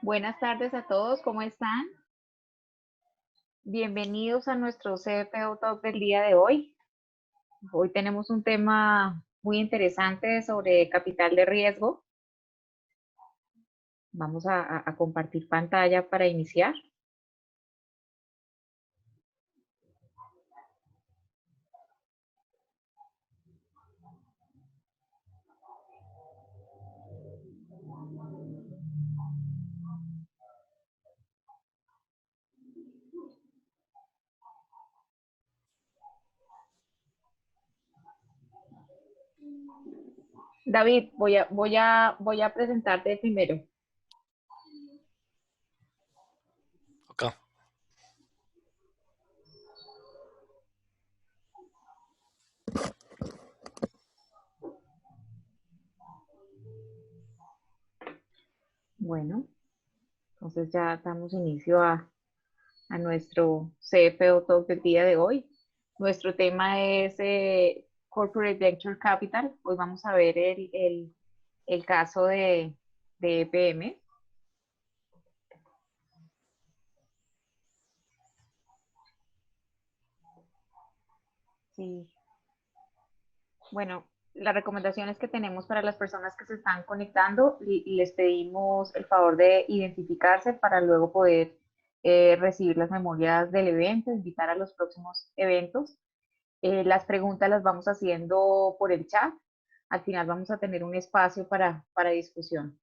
Buenas tardes a todos, ¿cómo están? Bienvenidos a nuestro CFO Talk del día de hoy. Hoy tenemos un tema muy interesante sobre capital de riesgo. Vamos a compartir pantalla para iniciar. David, voy a presentarte primero. Acá. Bueno, entonces ya damos inicio a nuestro CFO Talk del día de hoy. Nuestro tema es Corporate Venture Capital. Hoy vamos a ver el caso de EPM. Sí. Bueno, las recomendaciones que tenemos para las personas que se están conectando, les pedimos el favor de identificarse para luego poder recibir las memorias del evento, invitar a los próximos eventos. Las preguntas las vamos haciendo por el chat. Al final vamos a tener un espacio para discusión.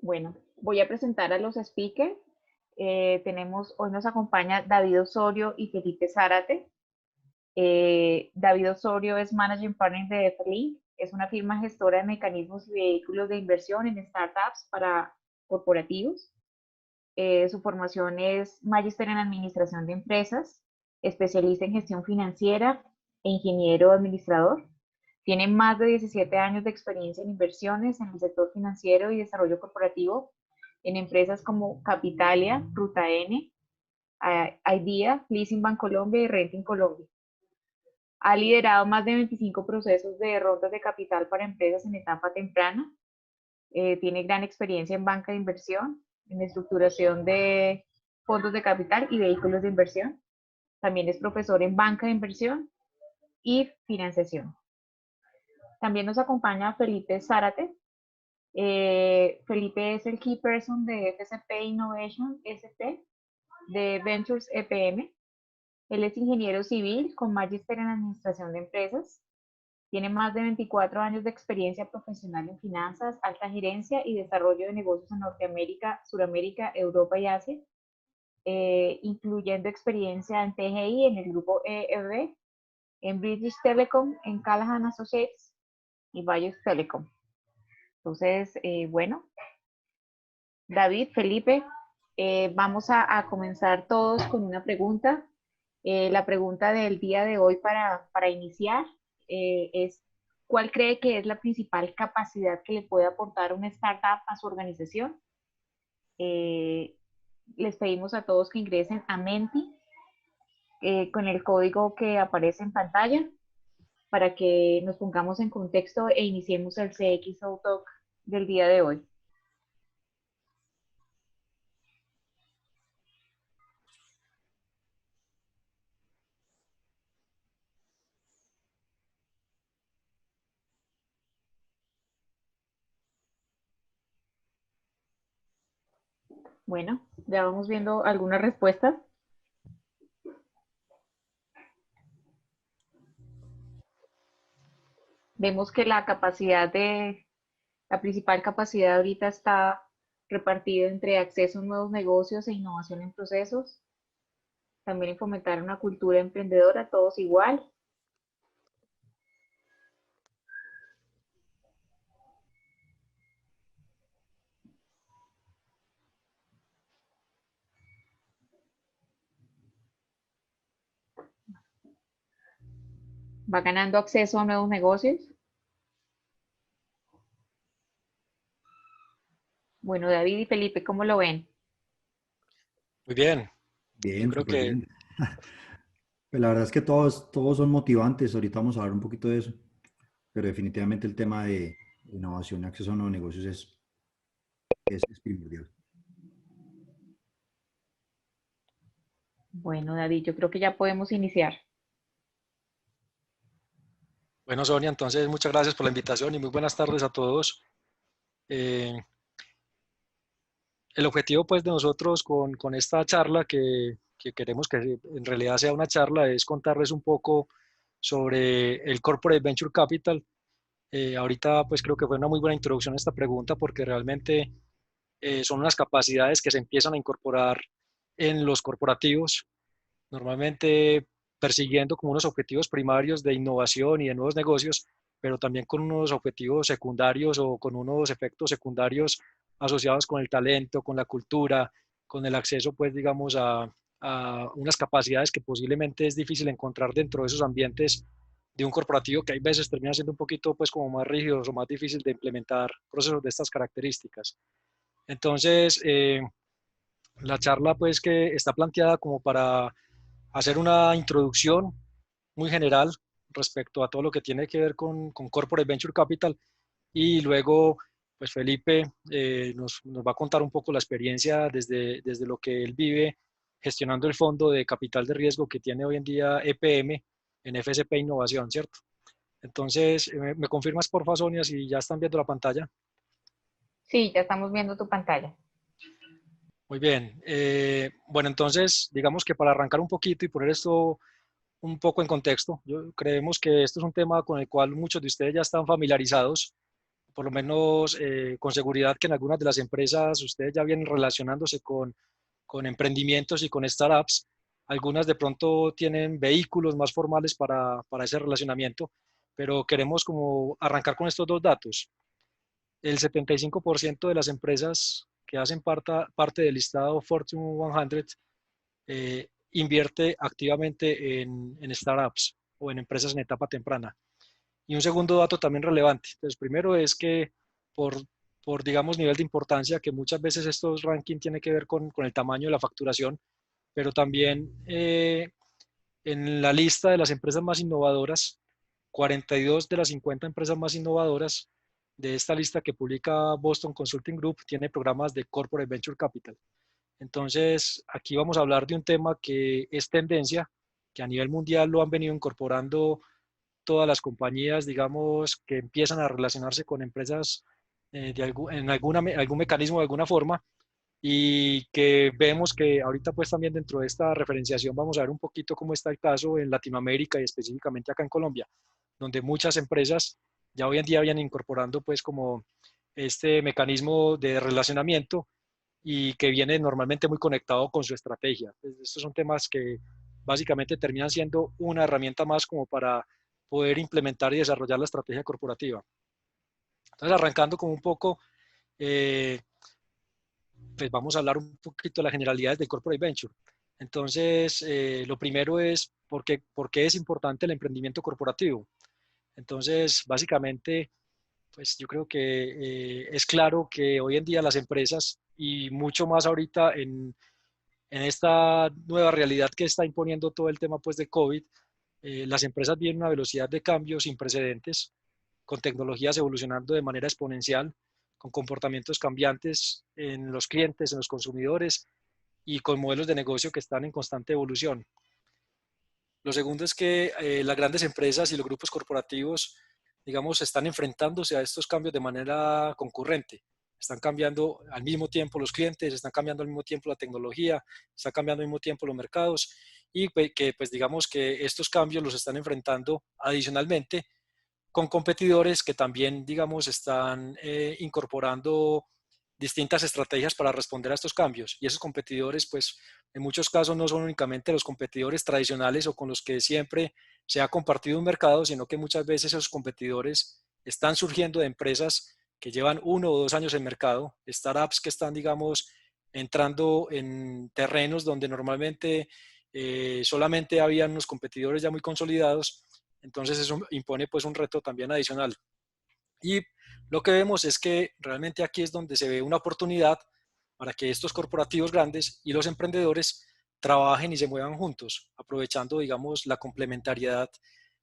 Bueno, voy a presentar a los speakers. Hoy nos acompaña David Osorio y Felipe Zárate. David Osorio es Managing Partner de FLINK, es una firma gestora de mecanismos y vehículos de inversión en startups para corporativos. Su formación es Magister en Administración de Empresas, especialista en gestión financiera e ingeniero administrador. Tiene más de 17 años de experiencia en inversiones en el sector financiero y desarrollo corporativo en empresas como Capitalia, Ruta N, IDEA, Leasing Bancolombia y Renting Colombia. Ha liderado más de 25 procesos de rondas de capital para empresas en etapa temprana. Tiene gran experiencia en banca de inversión, en estructuración de fondos de capital y vehículos de inversión. También es profesor en banca de inversión y financiación. También nos acompaña Felipe Zárate. Felipe es el Key Person de FCP Innovation ST de Ventures EPM. Él es ingeniero civil con magíster en administración de empresas. Tiene más de 24 años de experiencia profesional en finanzas, alta gerencia y desarrollo de negocios en Norteamérica, Suramérica, Europa y Asia, incluyendo experiencia en TGI, en el grupo ERB, en British Telecom, en Callahan Associates y Bayos Telecom. Entonces, bueno, David, Felipe, vamos a comenzar todos con una pregunta. La pregunta del día de hoy para iniciar es, ¿cuál cree que es la principal capacidad que le puede aportar una startup a su organización? Eh, Les pedimos a todos que ingresen a Menti con el código que aparece en pantalla para que nos pongamos en contexto e iniciemos el CXO Talk del día de hoy. Bueno, ya vamos viendo algunas respuestas. Vemos que la principal capacidad ahorita está repartida entre acceso a nuevos negocios e innovación en procesos, también en fomentar una cultura emprendedora, todos igual. Va ganando acceso a nuevos negocios. Bueno, David y Felipe, ¿cómo lo ven? Muy bien. Yo Bien, creo súper que bien. Pues la verdad es que todos son motivantes. Ahorita vamos a hablar un poquito de eso. pero definitivamente el tema de innovación y acceso a nuevos negocios es primordial. Bueno, David, yo creo que ya podemos iniciar. Bueno, Sonia, entonces muchas gracias por la invitación y muy buenas tardes a todos. El objetivo pues de nosotros con esta charla que queremos que en realidad sea una charla es contarles un poco sobre el Corporate Venture Capital. Ahorita pues creo que fue una muy buena introducción a esta pregunta porque realmente son unas capacidades que se empiezan a incorporar en los corporativos, normalmente persiguiendo como unos objetivos primarios de innovación y de nuevos negocios, pero también con unos objetivos secundarios o con unos efectos secundarios asociados con el talento, con la cultura, con el acceso, pues, digamos, a unas capacidades que posiblemente es difícil encontrar dentro de esos ambientes de un corporativo que hay veces termina siendo un poquito, pues, como más rígidos o más difícil de implementar procesos de estas características. Entonces, la charla, pues, que está planteada como para hacer una introducción muy general respecto a todo lo que tiene que ver con Corporate Venture Capital y luego, pues Felipe nos va a contar un poco la experiencia desde lo que él vive gestionando el fondo de capital de riesgo que tiene hoy en día EPM en FSP Innovación, ¿cierto? Entonces, ¿me confirmas por favor, Sonia, si ya están viendo la pantalla? Sí, ya estamos viendo tu pantalla. Muy bien. Bueno, entonces, digamos que para arrancar un poquito y poner esto un poco en contexto, creemos que esto es un tema con el cual muchos de ustedes ya están familiarizados, por lo menos con seguridad que en algunas de las empresas ustedes ya vienen relacionándose con emprendimientos y con startups. Algunas de pronto tienen vehículos más formales para ese relacionamiento, pero queremos como arrancar con estos dos datos. El 75% de las empresas que hacen parte del listado Fortune 100 invierte activamente en startups o en empresas en etapa temprana. Y un segundo dato también relevante. Entonces, primero es que por, por digamos, nivel de importancia, que muchas veces estos rankings tienen que ver con el tamaño de la facturación, pero también en la lista de las empresas más innovadoras, 42 de las 50 empresas más innovadoras de esta lista que publica Boston Consulting Group tiene programas de Corporate Venture Capital. Entonces, aquí vamos a hablar de un tema que es tendencia, que a nivel mundial lo han venido incorporando todas las compañías, digamos, que empiezan a relacionarse con empresas en algún mecanismo, de alguna forma, y que vemos que ahorita pues también dentro de esta referenciación vamos a ver un poquito cómo está el caso en Latinoamérica y específicamente acá en Colombia, donde muchas empresas ya hoy en día vienen incorporando pues como este mecanismo de relacionamiento y que viene normalmente muy conectado con su estrategia. Estos son temas que básicamente terminan siendo una herramienta más como para poder implementar y desarrollar la estrategia corporativa. Entonces, arrancando como un poco, eh, pues vamos a hablar un poquito de las generalidades del Corporate Venture. Entonces, lo primero es por qué es importante el emprendimiento corporativo. Entonces, básicamente, pues yo creo que es claro que hoy en día las empresas y mucho más ahorita en esta nueva realidad que está imponiendo todo el tema pues de COVID, las empresas vienen a una velocidad de cambio sin precedentes, con tecnologías evolucionando de manera exponencial, con comportamientos cambiantes en los clientes, en los consumidores y con modelos de negocio que están en constante evolución. Lo segundo es que las grandes empresas y los grupos corporativos, digamos, están enfrentándose a estos cambios de manera concurrente. Están cambiando al mismo tiempo los clientes, están cambiando al mismo tiempo la tecnología, están cambiando al mismo tiempo los mercados y que pues digamos que estos cambios los están enfrentando adicionalmente con competidores que también, digamos, están incorporando distintas estrategias para responder a estos cambios. Y esos competidores, pues, en muchos casos no son únicamente los competidores tradicionales o con los que siempre se ha compartido un mercado, sino que muchas veces esos competidores están surgiendo de empresas que llevan 1 o 2 años en mercado, startups que están, digamos, entrando en terrenos donde normalmente solamente habían unos competidores ya muy consolidados. Entonces eso impone pues un reto también adicional. Y lo que vemos es que realmente aquí es donde se ve una oportunidad para que estos corporativos grandes y los emprendedores trabajen y se muevan juntos, aprovechando, digamos, la complementariedad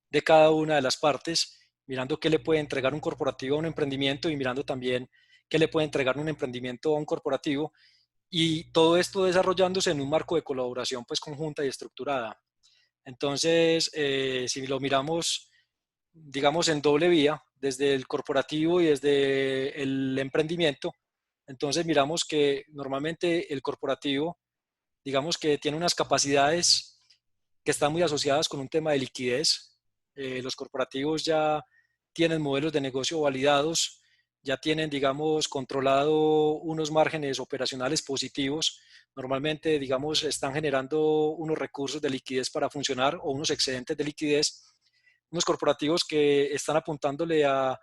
de cada una de las partes mirando qué le puede entregar un corporativo a un emprendimiento y mirando también qué le puede entregar un emprendimiento a un corporativo, y todo esto desarrollándose en un marco de colaboración pues conjunta y estructurada. Entonces, si lo miramos, digamos, en doble vía, desde el corporativo y desde el emprendimiento, entonces miramos que normalmente el corporativo, digamos que tiene unas capacidades que están muy asociadas con un tema de liquidez. Los corporativos ya tienen modelos de negocio validados, ya tienen, digamos, controlado unos márgenes operacionales positivos. Normalmente, digamos, están generando unos recursos de liquidez para funcionar o unos excedentes de liquidez. Unos corporativos que están apuntándole a,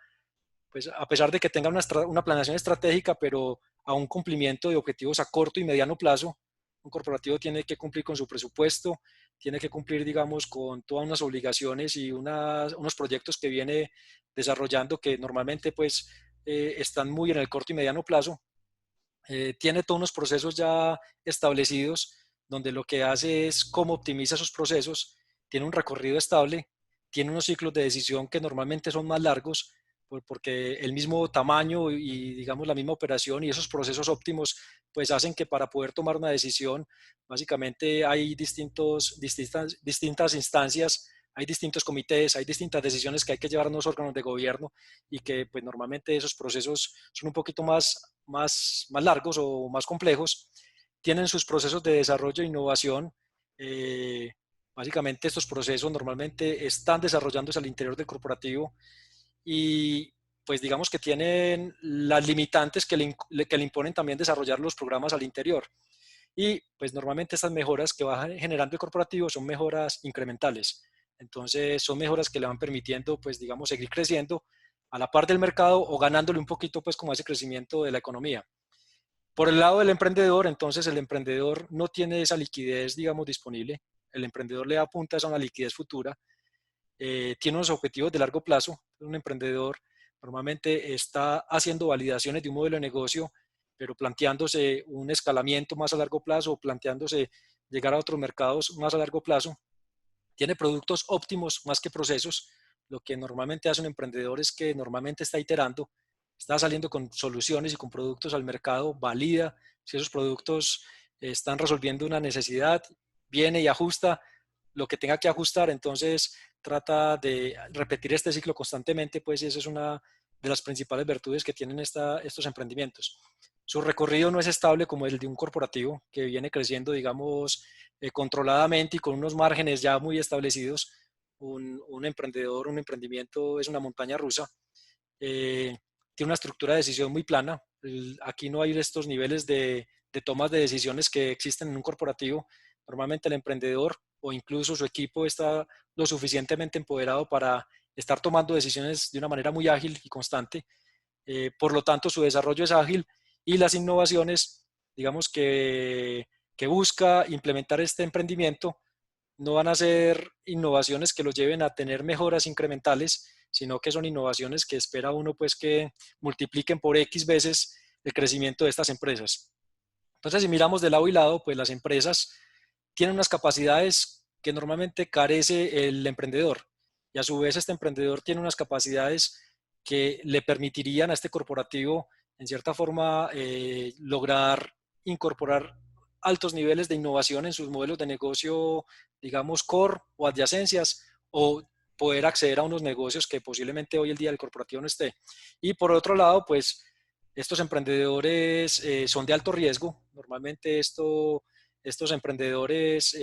pues, a pesar de que tengan una planeación estratégica, pero a un cumplimiento de objetivos a corto y mediano plazo. Un corporativo tiene que cumplir con su presupuesto, tiene que cumplir, digamos, con todas unas obligaciones y unos proyectos que viene desarrollando que normalmente pues están muy en el corto y mediano plazo. Tiene todos unos procesos ya establecidos donde lo que hace es cómo optimiza esos procesos, tiene un recorrido estable, tiene unos ciclos de decisión que normalmente son más largos porque el mismo tamaño y digamos la misma operación y esos procesos óptimos pues hacen que para poder tomar una decisión básicamente hay distintas instancias, hay distintos comités, hay distintas decisiones que hay que llevar a los órganos de gobierno y que pues normalmente esos procesos son un poquito más largos o más complejos, tienen sus procesos de desarrollo e innovación. Básicamente estos procesos normalmente están desarrollándose al interior del corporativo y pues digamos que tienen las limitantes que le imponen también desarrollar los programas al interior. Y pues normalmente estas mejoras que va generando el corporativo son mejoras incrementales. Entonces son mejoras que le van permitiendo pues digamos seguir creciendo a la par del mercado o ganándole un poquito pues como ese crecimiento de la economía. Por el lado del emprendedor, entonces el emprendedor no tiene esa liquidez digamos disponible. El emprendedor le apunta a una liquidez futura, tiene unos objetivos de largo plazo. Un emprendedor normalmente está haciendo validaciones de un modelo de negocio, pero planteándose un escalamiento más a largo plazo o planteándose llegar a otros mercados más a largo plazo. Tiene productos óptimos más que procesos. Lo que normalmente hace un emprendedor es que normalmente está iterando, está saliendo con soluciones y con productos al mercado, valida si esos productos están resolviendo una necesidad, viene y ajusta lo que tenga que ajustar, entonces trata de repetir este ciclo constantemente, pues y esa es una de las principales virtudes que tienen estos emprendimientos. Su recorrido no es estable como el de un corporativo que viene creciendo, digamos, controladamente y con unos márgenes ya muy establecidos. Un emprendedor, un emprendimiento es una montaña rusa. Tiene una estructura de decisión muy plana. Aquí no hay estos niveles de tomas de decisiones que existen en un corporativo. Normalmente el emprendedor o incluso su equipo está lo suficientemente empoderado para estar tomando decisiones de una manera muy ágil y constante. Por lo tanto, su desarrollo es ágil y las innovaciones, digamos que busca implementar este emprendimiento, no van a ser innovaciones que lo lleven a tener mejoras incrementales, sino que son innovaciones que espera uno pues que multipliquen por X veces el crecimiento de estas empresas. Entonces, si miramos de lado y lado, pues las empresas tienen unas capacidades que normalmente carece el emprendedor y a su vez este emprendedor tiene unas capacidades que le permitirían a este corporativo en cierta forma lograr incorporar altos niveles de innovación en sus modelos de negocio, digamos, core o adyacencias, o poder acceder a unos negocios que posiblemente hoy el día el corporativo no esté. Y por otro lado, pues estos emprendedores son de alto riesgo. Normalmente estos emprendedores,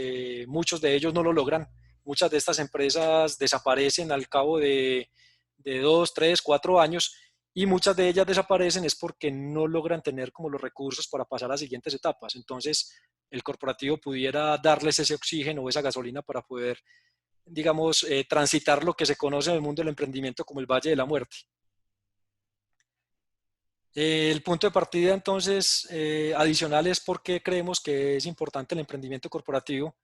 muchos de ellos no lo logran. Muchas de estas empresas desaparecen al cabo de 2, 3, 4 años y muchas de ellas desaparecen es porque no logran tener como los recursos para pasar a las siguientes etapas. Entonces, el corporativo pudiera darles ese oxígeno o esa gasolina para poder, digamos, transitar lo que se conoce en el mundo del emprendimiento como el Valle de la Muerte. El punto de partida, entonces, adicional es por qué creemos que es importante el emprendimiento corporativo.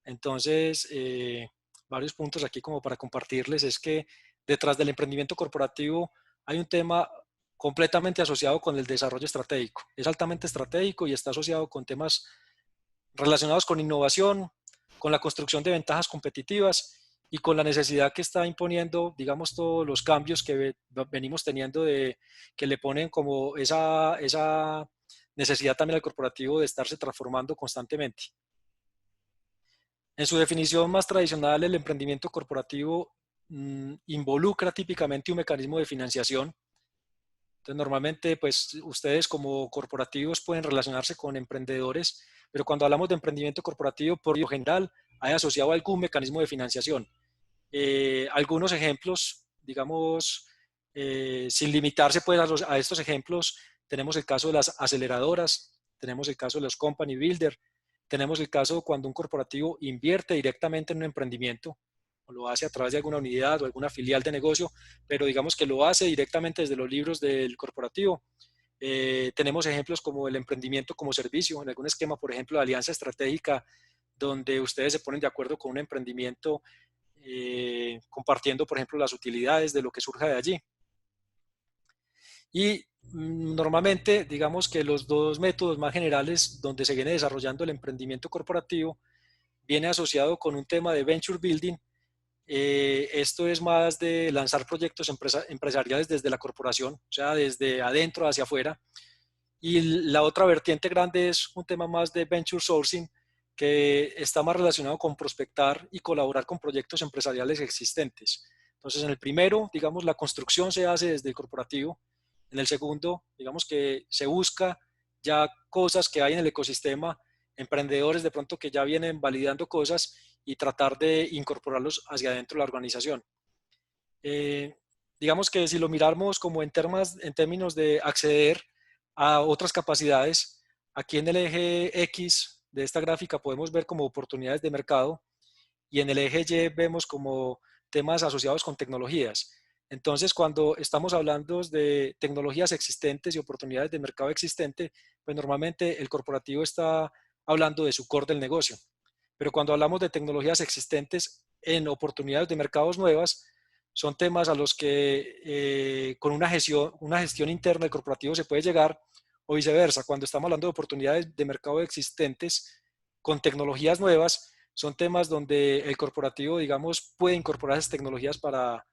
Entonces, varios puntos aquí como para compartirles es que detrás del emprendimiento corporativo hay un tema completamente asociado con el desarrollo estratégico. Es altamente estratégico y está asociado con temas relacionados con innovación, con la construcción de ventajas competitivas y con la necesidad que está imponiendo, digamos, todos los cambios que venimos teniendo que le ponen como esa necesidad también al corporativo de estarse transformando constantemente. En su definición más tradicional, el emprendimiento corporativo involucra típicamente un mecanismo de financiación. Entonces, normalmente, pues, ustedes como corporativos pueden relacionarse con emprendedores, pero cuando hablamos de emprendimiento corporativo, por lo general, hay asociado algún mecanismo de financiación. Algunos ejemplos, digamos, sin limitarse pues a estos ejemplos, tenemos el caso de las aceleradoras, tenemos el caso de los company builder, tenemos el caso cuando un corporativo invierte directamente en un emprendimiento, o lo hace a través de alguna unidad o alguna filial de negocio, pero digamos que lo hace directamente desde los libros del corporativo. Tenemos ejemplos como el emprendimiento como servicio, en algún esquema, por ejemplo, de alianza estratégica, donde ustedes se ponen de acuerdo con un emprendimiento compartiendo, por ejemplo, las utilidades de lo que surja de allí. Y normalmente, digamos que los dos métodos más generales donde se viene desarrollando el emprendimiento corporativo viene asociado con un tema de venture building. Esto es más de lanzar proyectos empresariales desde la corporación, o sea, desde adentro hacia afuera. Y la otra vertiente grande es un tema más de venture sourcing, que está más relacionado con prospectar y colaborar con proyectos empresariales existentes. Entonces, en el primero, digamos, la construcción se hace desde el corporativo. En el segundo, digamos que se busca ya cosas que hay en el ecosistema, emprendedores de pronto que ya vienen validando cosas y tratar de incorporarlos hacia adentro de la organización. Digamos que si lo miramos como en términos de acceder a otras capacidades, aquí en el eje X de esta gráfica podemos ver como oportunidades de mercado y en el eje Y vemos como temas asociados con tecnologías. Entonces, cuando estamos hablando de tecnologías existentes y oportunidades de mercado existente, pues normalmente el corporativo está hablando de su core del negocio. Pero cuando hablamos de tecnologías existentes en oportunidades de mercados nuevas, son temas a los que con una gestión interna del corporativo se puede llegar, o viceversa. Cuando estamos hablando de oportunidades de mercado existentes con tecnologías nuevas, son temas donde el corporativo, digamos, puede incorporar esas tecnologías para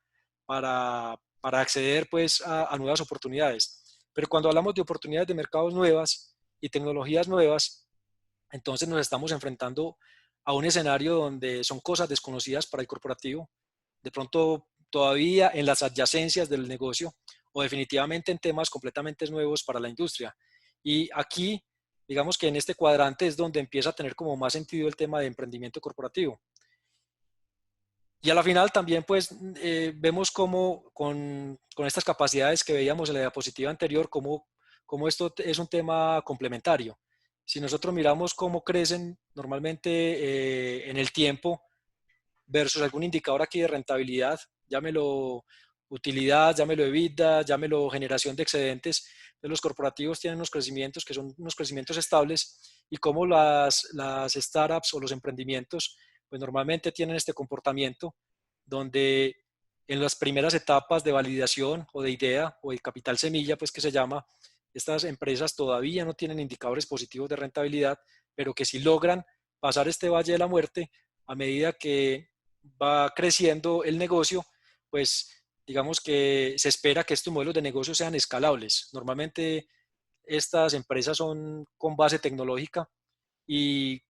acceder pues, a nuevas oportunidades. Pero cuando hablamos de oportunidades de mercados nuevas y tecnologías nuevas, entonces nos estamos enfrentando a un escenario donde son cosas desconocidas para el corporativo, de pronto todavía en las adyacencias del negocio o definitivamente en temas completamente nuevos para la industria. Y aquí, digamos que en este cuadrante es donde empieza a tener como más sentido el tema de emprendimiento corporativo. Y a la final también pues vemos cómo con estas capacidades que veíamos en la diapositiva anterior, cómo esto es un tema complementario. Si nosotros miramos cómo crecen normalmente en el tiempo versus algún indicador aquí de rentabilidad, llámelo utilidad, llámelo EBITDA, llámelo generación de excedentes, pues los corporativos tienen unos crecimientos que son unos crecimientos estables y cómo las startups o los emprendimientos pues normalmente tienen este comportamiento donde en las primeras etapas de validación o de idea o de capital semilla, pues que se llama, estas empresas todavía no tienen indicadores positivos de rentabilidad, pero que si logran pasar este valle de la muerte, a medida que va creciendo el negocio, pues digamos que se espera que estos modelos de negocio sean escalables. Normalmente estas empresas son con base tecnológica y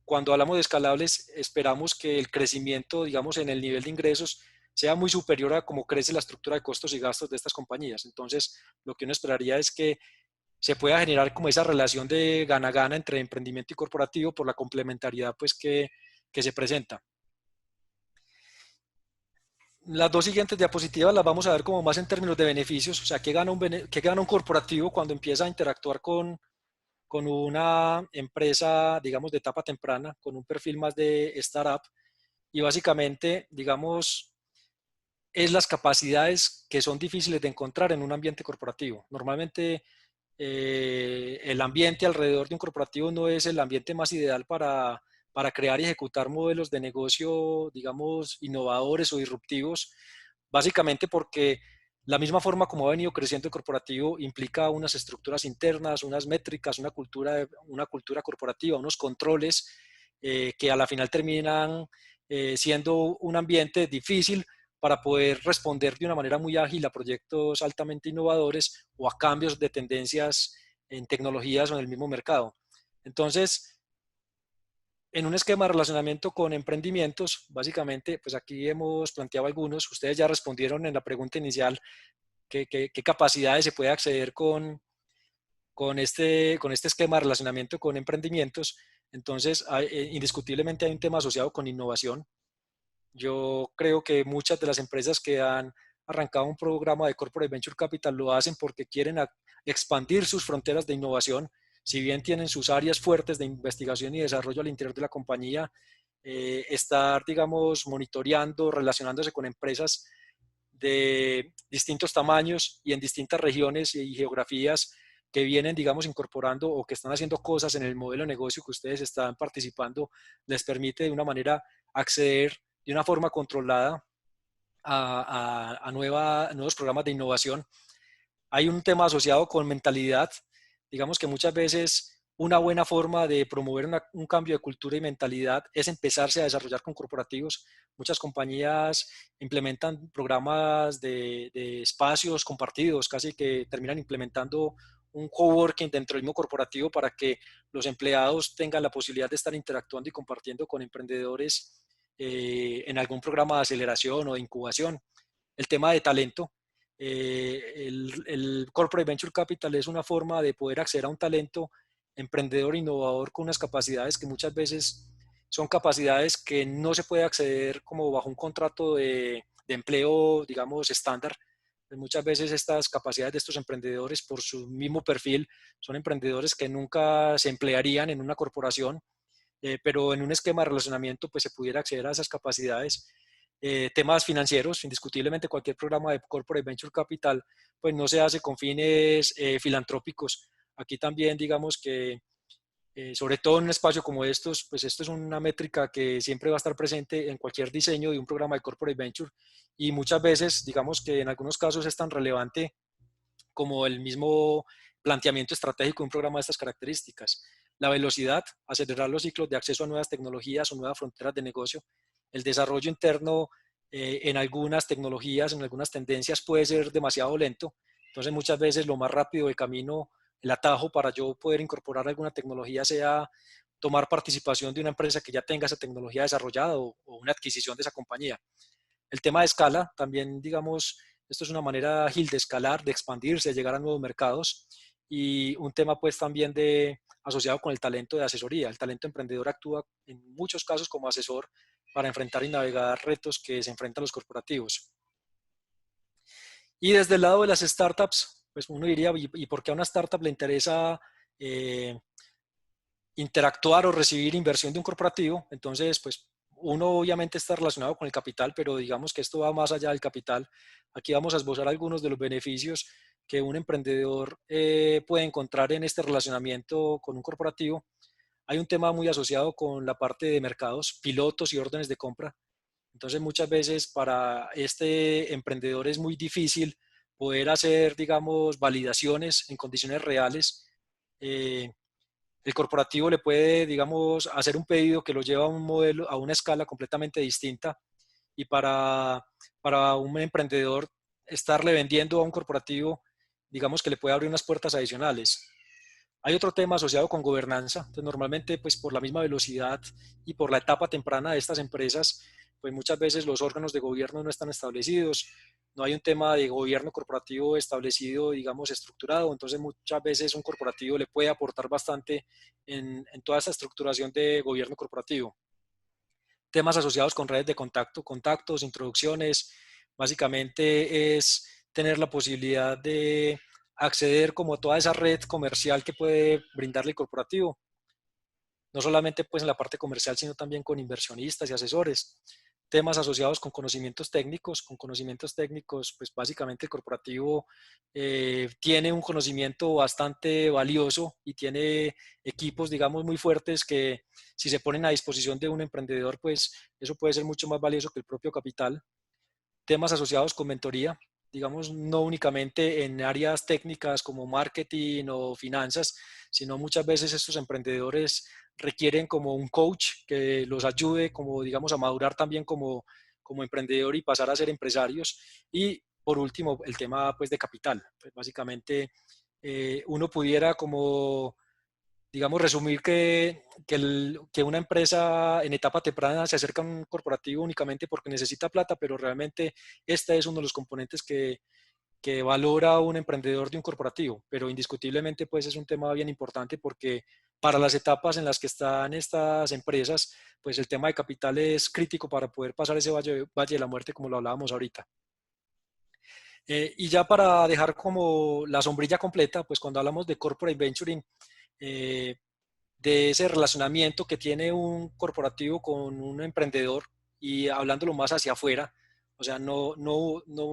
cuando hablamos de escalables esperamos que el crecimiento, digamos, en el nivel de ingresos sea muy superior a cómo crece la estructura de costos y gastos de estas compañías. Entonces, lo que uno esperaría es que se pueda generar como esa relación de gana-gana entre emprendimiento y corporativo por la complementariedad pues que se presenta. Las dos siguientes diapositivas las vamos a ver como más en términos de beneficios, o sea, qué gana un corporativo cuando empieza a interactuar con una empresa, digamos, de etapa temprana, con un perfil más de startup. Y básicamente, digamos, es las capacidades que son difíciles de encontrar en un ambiente corporativo. Normalmente, el ambiente alrededor de un corporativo no es el ambiente más ideal para crear y ejecutar modelos de negocio, digamos, innovadores o disruptivos, básicamente porque la misma forma como ha venido creciendo el corporativo implica unas estructuras internas, unas métricas, una cultura corporativa, unos controles que a la final terminan siendo un ambiente difícil para poder responder de una manera muy ágil a proyectos altamente innovadores o a cambios de tendencias en tecnologías o en el mismo mercado. Entonces, en un esquema de relacionamiento con emprendimientos, básicamente, pues aquí hemos planteado algunos, ustedes ya respondieron en la pregunta inicial, qué capacidades se puede acceder con este esquema de relacionamiento con emprendimientos. Entonces, indiscutiblemente hay un tema asociado con innovación. Yo creo que muchas de las empresas que han arrancado un programa de Corporate Venture Capital lo hacen porque quieren expandir sus fronteras de innovación. Si bien tienen sus áreas fuertes de investigación y desarrollo al interior de la compañía, estar, digamos, monitoreando, relacionándose con empresas de distintos tamaños y en distintas regiones y geografías que vienen, digamos, incorporando o que están haciendo cosas en el modelo de negocio que ustedes están participando, les permite de una manera acceder de una forma controlada a nuevos programas de innovación. Hay un tema asociado con mentalidad. Digamos que muchas veces una buena forma de promover un cambio de cultura y mentalidad es empezarse a desarrollar con corporativos. Muchas compañías implementan programas de espacios compartidos, casi que terminan implementando un coworking dentro del mismo corporativo para que los empleados tengan la posibilidad de estar interactuando y compartiendo con emprendedores en algún programa de aceleración o de incubación. El tema de talento. El Corporate Venture Capital es una forma de poder acceder a un talento emprendedor, innovador, con unas capacidades que muchas veces son capacidades que no se puede acceder como bajo un contrato de empleo, digamos, estándar. Muchas veces estas capacidades de estos emprendedores, por su mismo perfil, son emprendedores que nunca se emplearían en una corporación, pero en un esquema de relacionamiento pues se pudiera acceder a esas capacidades. Temas financieros, indiscutiblemente cualquier programa de Corporate Venture Capital pues no se hace con fines filantrópicos. Aquí también digamos que sobre todo en un espacio como estos, pues esto es una métrica que siempre va a estar presente en cualquier diseño de un programa de Corporate Venture y muchas veces digamos que en algunos casos es tan relevante como el mismo planteamiento estratégico de un programa de estas características. La velocidad, acelerar los ciclos de acceso a nuevas tecnologías o nuevas fronteras de negocio. El desarrollo interno en algunas tecnologías, en algunas tendencias puede ser demasiado lento. Entonces muchas veces lo más rápido de camino, el atajo para yo poder incorporar alguna tecnología sea tomar participación de una empresa que ya tenga esa tecnología desarrollada o una adquisición de esa compañía. El tema de escala, también digamos, esto es una manera ágil de escalar, de expandirse, de llegar a nuevos mercados y un tema pues también asociado con el talento de asesoría. El talento emprendedor actúa en muchos casos como asesor para enfrentar y navegar retos que se enfrentan los corporativos. Y desde el lado de las startups, pues uno diría, ¿y por qué a una startup le interesa interactuar o recibir inversión de un corporativo? Entonces, pues uno obviamente está relacionado con el capital, pero digamos que esto va más allá del capital. Aquí vamos a esbozar algunos de los beneficios que un emprendedor puede encontrar en este relacionamiento con un corporativo. Hay un tema muy asociado con la parte de mercados, pilotos y órdenes de compra. Entonces, muchas veces para este emprendedor es muy difícil poder hacer, digamos, validaciones en condiciones reales. El corporativo le puede, digamos, hacer un pedido que lo lleva a un modelo, a una escala completamente distinta y para un emprendedor estarle vendiendo a un corporativo, digamos que le puede abrir unas puertas adicionales. Hay otro tema asociado con gobernanza. Entonces, normalmente, pues por la misma velocidad y por la etapa temprana de estas empresas, pues muchas veces los órganos de gobierno no están establecidos, no hay un tema de gobierno corporativo establecido, digamos, estructurado. Entonces, muchas veces un corporativo le puede aportar bastante en toda esa estructuración de gobierno corporativo. Temas asociados con redes de contacto, contactos, introducciones. Básicamente es tener la posibilidad de acceder como a toda esa red comercial que puede brindarle el corporativo. No solamente pues en la parte comercial, sino también con inversionistas y asesores. Temas asociados con conocimientos técnicos. Con conocimientos técnicos, pues básicamente el corporativo tiene un conocimiento bastante valioso y tiene equipos, digamos, muy fuertes que si se ponen a disposición de un emprendedor, pues eso puede ser mucho más valioso que el propio capital. Temas asociados con mentoría. digamos, no únicamente en áreas técnicas como marketing o finanzas, sino muchas veces estos emprendedores requieren como un coach que los ayude, como digamos, a madurar también como emprendedor y pasar a ser empresarios. Y por último, el tema pues de capital. Pues básicamente uno pudiera como digamos, resumir que una empresa en etapa temprana se acerca a un corporativo únicamente porque necesita plata, pero realmente este es uno de los componentes que valora un emprendedor de un corporativo. Pero indiscutiblemente, pues es un tema bien importante porque para las etapas en las que están estas empresas, pues el tema de capital es crítico para poder pasar ese valle de la muerte, como lo hablábamos ahorita. Y ya para dejar como la sombrilla completa, pues cuando hablamos de corporate venturing, eh, de ese relacionamiento que tiene un corporativo con un emprendedor y hablándolo más hacia afuera, o sea, no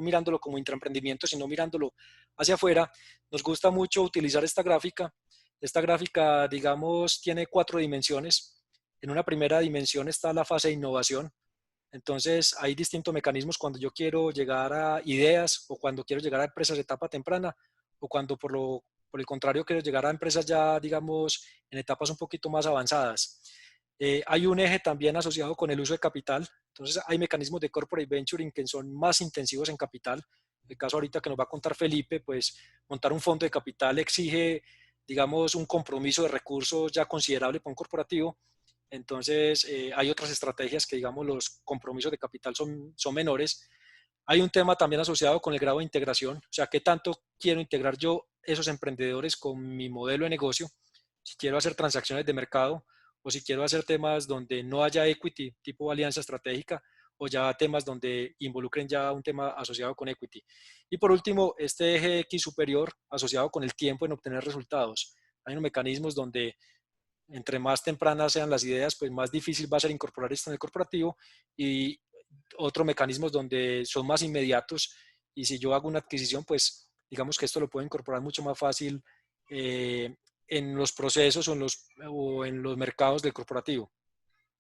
mirándolo como intraemprendimiento, sino mirándolo hacia afuera, nos gusta mucho utilizar esta gráfica. Esta gráfica, digamos, tiene 4 dimensiones. En una primera dimensión está la fase de innovación. Entonces, hay distintos mecanismos cuando yo quiero llegar a ideas o cuando quiero llegar a empresas de etapa temprana o cuando por el contrario quiero llegar a empresas ya, digamos, en etapas un poquito más avanzadas. Hay un eje también asociado con el uso de capital. Entonces, hay mecanismos de corporate venturing que son más intensivos en capital. El caso ahorita que nos va a contar Felipe, pues montar un fondo de capital exige, digamos, un compromiso de recursos ya considerable para un corporativo. Entonces, hay otras estrategias que, digamos, los compromisos de capital son menores. Hay un tema también asociado con el grado de integración, o sea, qué tanto quiero integrar yo esos emprendedores con mi modelo de negocio, si quiero hacer transacciones de mercado o si quiero hacer temas donde no haya equity, tipo alianza estratégica, o ya temas donde involucren ya un tema asociado con equity. Y por último, este eje X superior asociado con el tiempo en obtener resultados. Hay unos mecanismos donde entre más tempranas sean las ideas, pues más difícil va a ser incorporar esto en el corporativo y otros mecanismos donde son más inmediatos y si yo hago una adquisición, pues digamos que esto lo puedo incorporar mucho más fácil en los procesos o en los mercados del corporativo.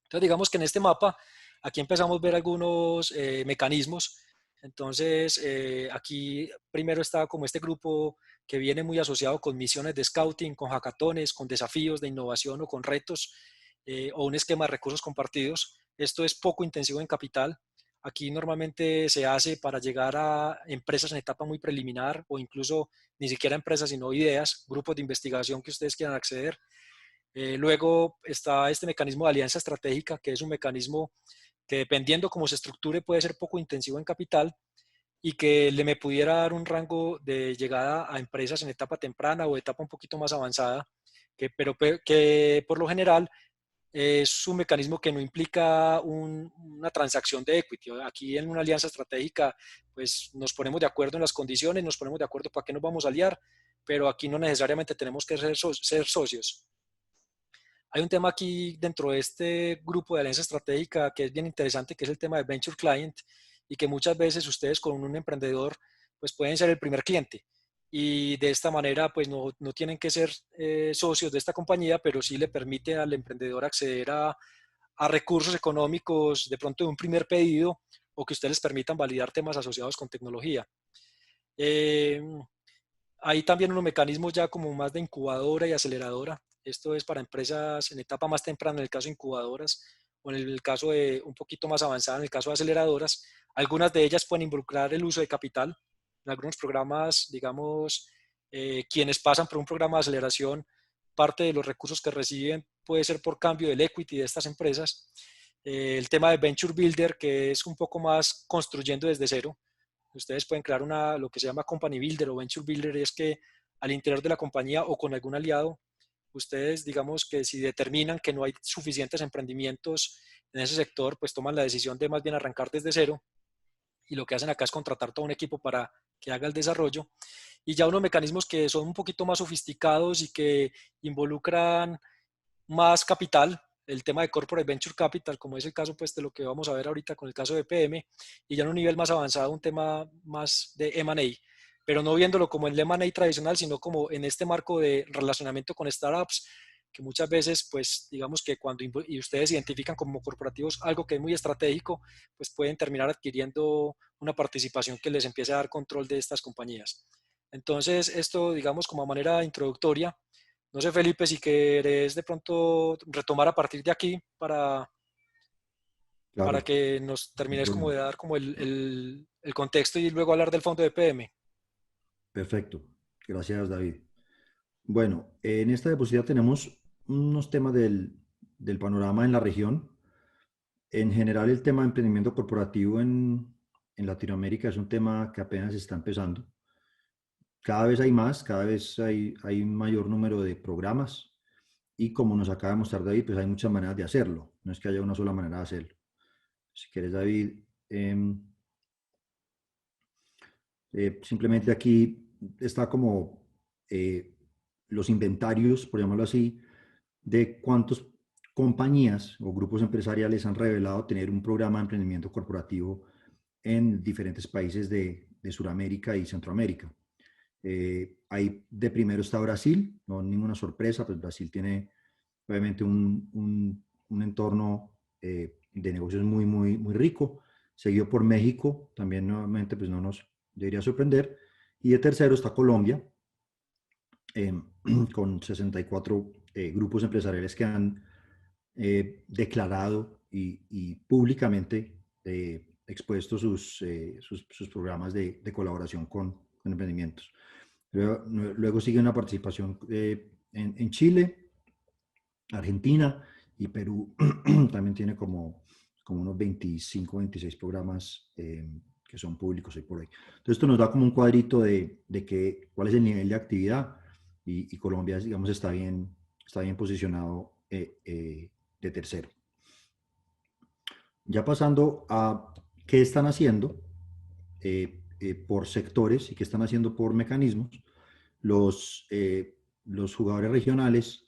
Entonces digamos que en este mapa aquí empezamos a ver algunos mecanismos. Entonces aquí primero está como este grupo que viene muy asociado con misiones de scouting, con hackatones, con desafíos de innovación o con retos o un esquema de recursos compartidos. Esto es poco intensivo en capital. Aquí normalmente se hace para llegar a empresas en etapa muy preliminar o incluso ni siquiera empresas, sino ideas, grupos de investigación que ustedes quieran acceder. Luego está este mecanismo de alianza estratégica, que es un mecanismo que dependiendo cómo se estructure puede ser poco intensivo en capital y que le me pudiera dar un rango de llegada a empresas en etapa temprana o etapa un poquito más avanzada, pero que por lo general es un mecanismo que no implica una transacción de equity. Aquí en una alianza estratégica, pues nos ponemos de acuerdo en las condiciones, nos ponemos de acuerdo para qué nos vamos a aliar, pero aquí no necesariamente tenemos que ser socios. Hay un tema aquí dentro de este grupo de alianza estratégica que es bien interesante, que es el tema de Venture Client y que muchas veces ustedes con un emprendedor pues pueden ser el primer cliente y de esta manera pues no tienen que ser socios de esta compañía, pero sí le permite al emprendedor acceder a recursos económicos de pronto de un primer pedido o que ustedes les permitan validar temas asociados con tecnología. Hay también unos mecanismos ya como más de incubadora y aceleradora. Esto es para empresas en etapa más temprana, en el caso de incubadoras, o en el caso de un poquito más avanzada, en el caso de aceleradoras. Algunas de ellas pueden involucrar el uso de capital. En algunos programas, digamos, quienes pasan por un programa de aceleración, parte de los recursos que reciben puede ser por cambio del equity de estas empresas. El tema de Venture Builder, que es un poco más construyendo desde cero. Ustedes pueden crear lo que se llama Company Builder o Venture Builder, es que al interior de la compañía o con algún aliado, ustedes digamos que si determinan que no hay suficientes emprendimientos en ese sector, pues toman la decisión de más bien arrancar desde cero y lo que hacen acá es contratar todo un equipo para que haga el desarrollo y ya unos mecanismos que son un poquito más sofisticados y que involucran más capital, el tema de Corporate Venture Capital, como es el caso pues de lo que vamos a ver ahorita con el caso de PM, y ya en un nivel más avanzado un tema más de M&A, pero no viéndolo como el M&A tradicional, sino como en este marco de relacionamiento con startups, que muchas veces, pues digamos que cuando y ustedes identifican como corporativos algo que es muy estratégico, pues pueden terminar adquiriendo una participación que les empiece a dar control de estas compañías. Entonces, esto, digamos, como manera introductoria. No sé, Felipe, si querés de pronto retomar a partir de aquí para Claro, que nos sin termines como problema. de dar como el contexto y luego hablar del fondo de PM. Perfecto. Gracias, David. Bueno, en esta diapositiva tenemos unos temas del panorama en la región. En general, el tema de emprendimiento corporativo en Latinoamérica es un tema que apenas está empezando. Cada vez hay más, cada vez hay un mayor número de programas y como nos acaba de mostrar David, pues hay muchas maneras de hacerlo. No es que haya una sola manera de hacerlo. Si quieres, David, simplemente aquí está como eh, los inventarios, por llamarlo así, de cuántas compañías o grupos empresariales han revelado tener un programa de emprendimiento corporativo en diferentes países de Sudamérica y Centroamérica. Ahí de primero está Brasil, no ninguna sorpresa, pues Brasil tiene obviamente un entorno de negocios muy rico, seguido por México, también nuevamente pues no nos debería sorprender, y de tercero está Colombia, eh, con 64 grupos empresariales que han declarado y públicamente expuesto sus programas de colaboración con emprendimientos. Luego sigue una participación en Chile, Argentina y Perú también tiene como unos 25, 26 programas que son públicos hoy por hoy. Entonces esto nos da como un cuadrito de cuál es el nivel de actividad y Colombia, digamos, está bien posicionado de tercero. Ya pasando a qué están haciendo por sectores y qué están haciendo por mecanismos, los jugadores regionales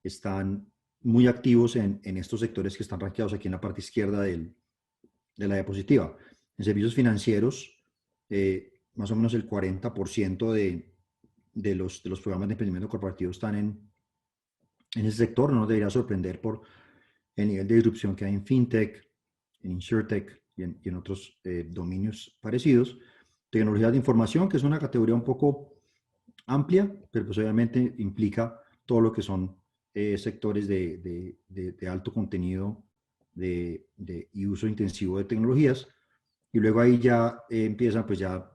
están muy activos en estos sectores que están rankeados aquí en la parte izquierda de la diapositiva. En servicios financieros, más o menos el 40% de los programas de emprendimiento corporativo están en ese sector. No nos debería sorprender por el nivel de disrupción que hay en FinTech, en InsurTech y en otros dominios parecidos. Tecnologías de información, que es una categoría un poco amplia, pero pues obviamente implica todo lo que son sectores de alto contenido y uso intensivo de tecnologías. Y luego ahí ya empiezan pues ya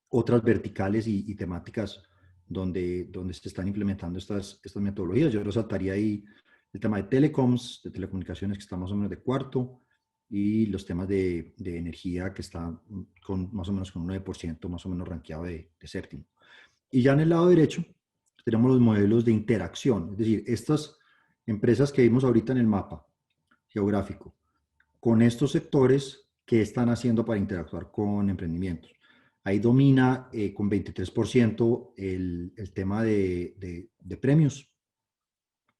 otras verticales y temáticas donde se están implementando estas metodologías. Yo resaltaría ahí el tema de telecoms, de telecomunicaciones, que está más o menos de cuarto, y los temas de energía, que está con más o menos con un 9%, más o menos rankeado de séptimo. Y ya en el lado derecho tenemos los modelos de interacción, es decir, estas empresas que vimos ahorita en el mapa geográfico, con estos sectores, ¿qué están haciendo para interactuar con emprendimientos? Ahí domina con 23% el tema de premios,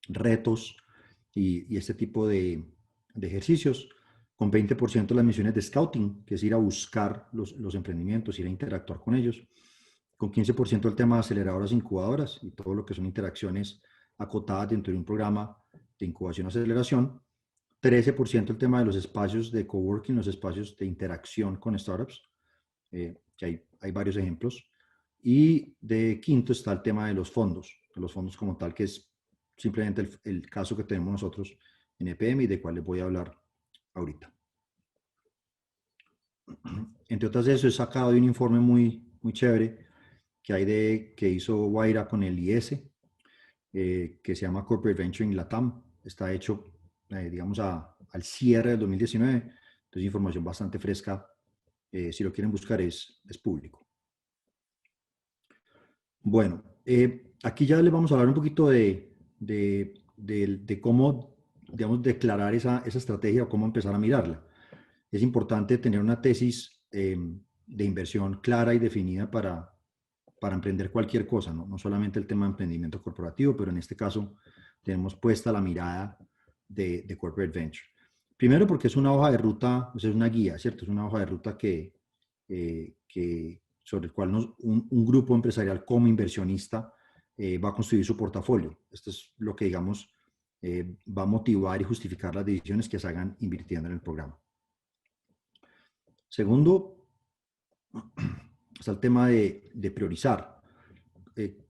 retos y este tipo de ejercicios. Con 20% las misiones de scouting, que es ir a buscar los emprendimientos, ir a interactuar con ellos. Con 15% el tema de aceleradoras e incubadoras y todo lo que son interacciones acotadas dentro de un programa de incubación-aceleración. 13% el tema de los espacios de coworking, los espacios de interacción con startups, que hay varios ejemplos. Y de quinto está el tema de los fondos como tal, que es simplemente el caso que tenemos nosotros en EPM y de cual les voy a hablar ahorita. Entre otras de eso, he sacado de un informe muy chévere que hay que hizo Guaira con el IS, que se llama Corporate Venturing Latam. Está hecho, digamos, al cierre del 2019. Entonces, información bastante fresca. Si lo quieren buscar, es público. Bueno, aquí ya les vamos a hablar un poquito de cómo, digamos, declarar esa estrategia o cómo empezar a mirarla. Es importante tener una tesis de inversión clara y definida para emprender cualquier cosa, ¿no? No solamente el tema de emprendimiento corporativo, pero en este caso tenemos puesta la mirada de Corporate Venture. Primero porque es una hoja de ruta, o sea, es una guía, ¿cierto? Es una hoja de ruta sobre el cual un grupo empresarial como inversionista va a construir su portafolio. Esto es lo que, digamos, va a motivar y justificar las decisiones que se hagan invirtiendo en el programa. Segundo, está el tema de priorizar.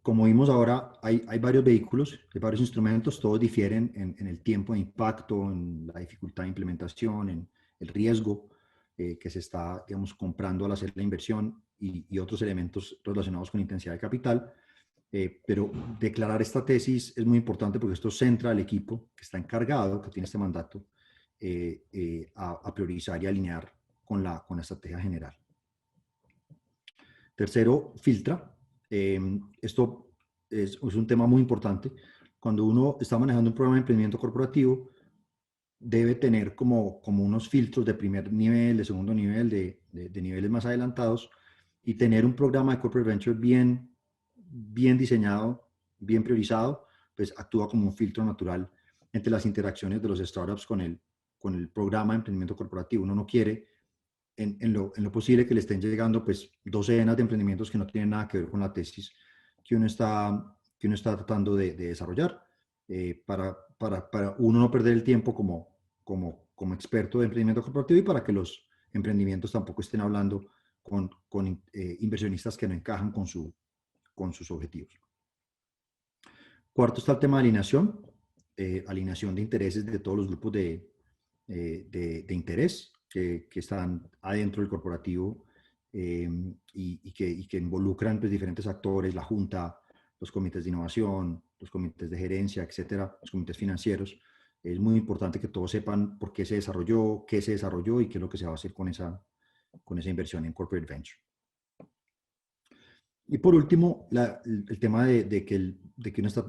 Como vimos ahora, hay varios vehículos, hay varios instrumentos, todos difieren en el tiempo de impacto, en la dificultad de implementación, en el riesgo que se está, digamos, comprando al hacer la inversión y otros elementos relacionados con intensidad de capital. Pero declarar esta tesis es muy importante porque esto centra al equipo que está encargado, que tiene este mandato, a priorizar y alinear con la estrategia general. Tercero, filtra. Esto es un tema muy importante. Cuando uno está manejando un programa de emprendimiento corporativo, debe tener como unos filtros de primer nivel, de segundo nivel, de niveles más adelantados, y tener un programa de corporate venture bien diseñado, bien priorizado, pues actúa como un filtro natural entre las interacciones de los startups con el programa de emprendimiento corporativo. Uno no quiere en lo posible que le estén llegando pues docenas de emprendimientos que no tienen nada que ver con la tesis que uno está tratando de desarrollar, para uno no perder el tiempo como experto de emprendimiento corporativo y para que los emprendimientos tampoco estén hablando con inversionistas que no encajan con sus objetivos. Cuarto está el tema de alineación, alineación de intereses de todos los grupos de interés que están adentro del corporativo, y que involucran pues, diferentes actores, la junta, los comités de innovación, los comités de gerencia, etcétera, los comités financieros. Es muy importante que todos sepan por qué se desarrolló, qué se desarrolló y qué es lo que se va a hacer con esa inversión en corporate venture. Y por último, el tema de que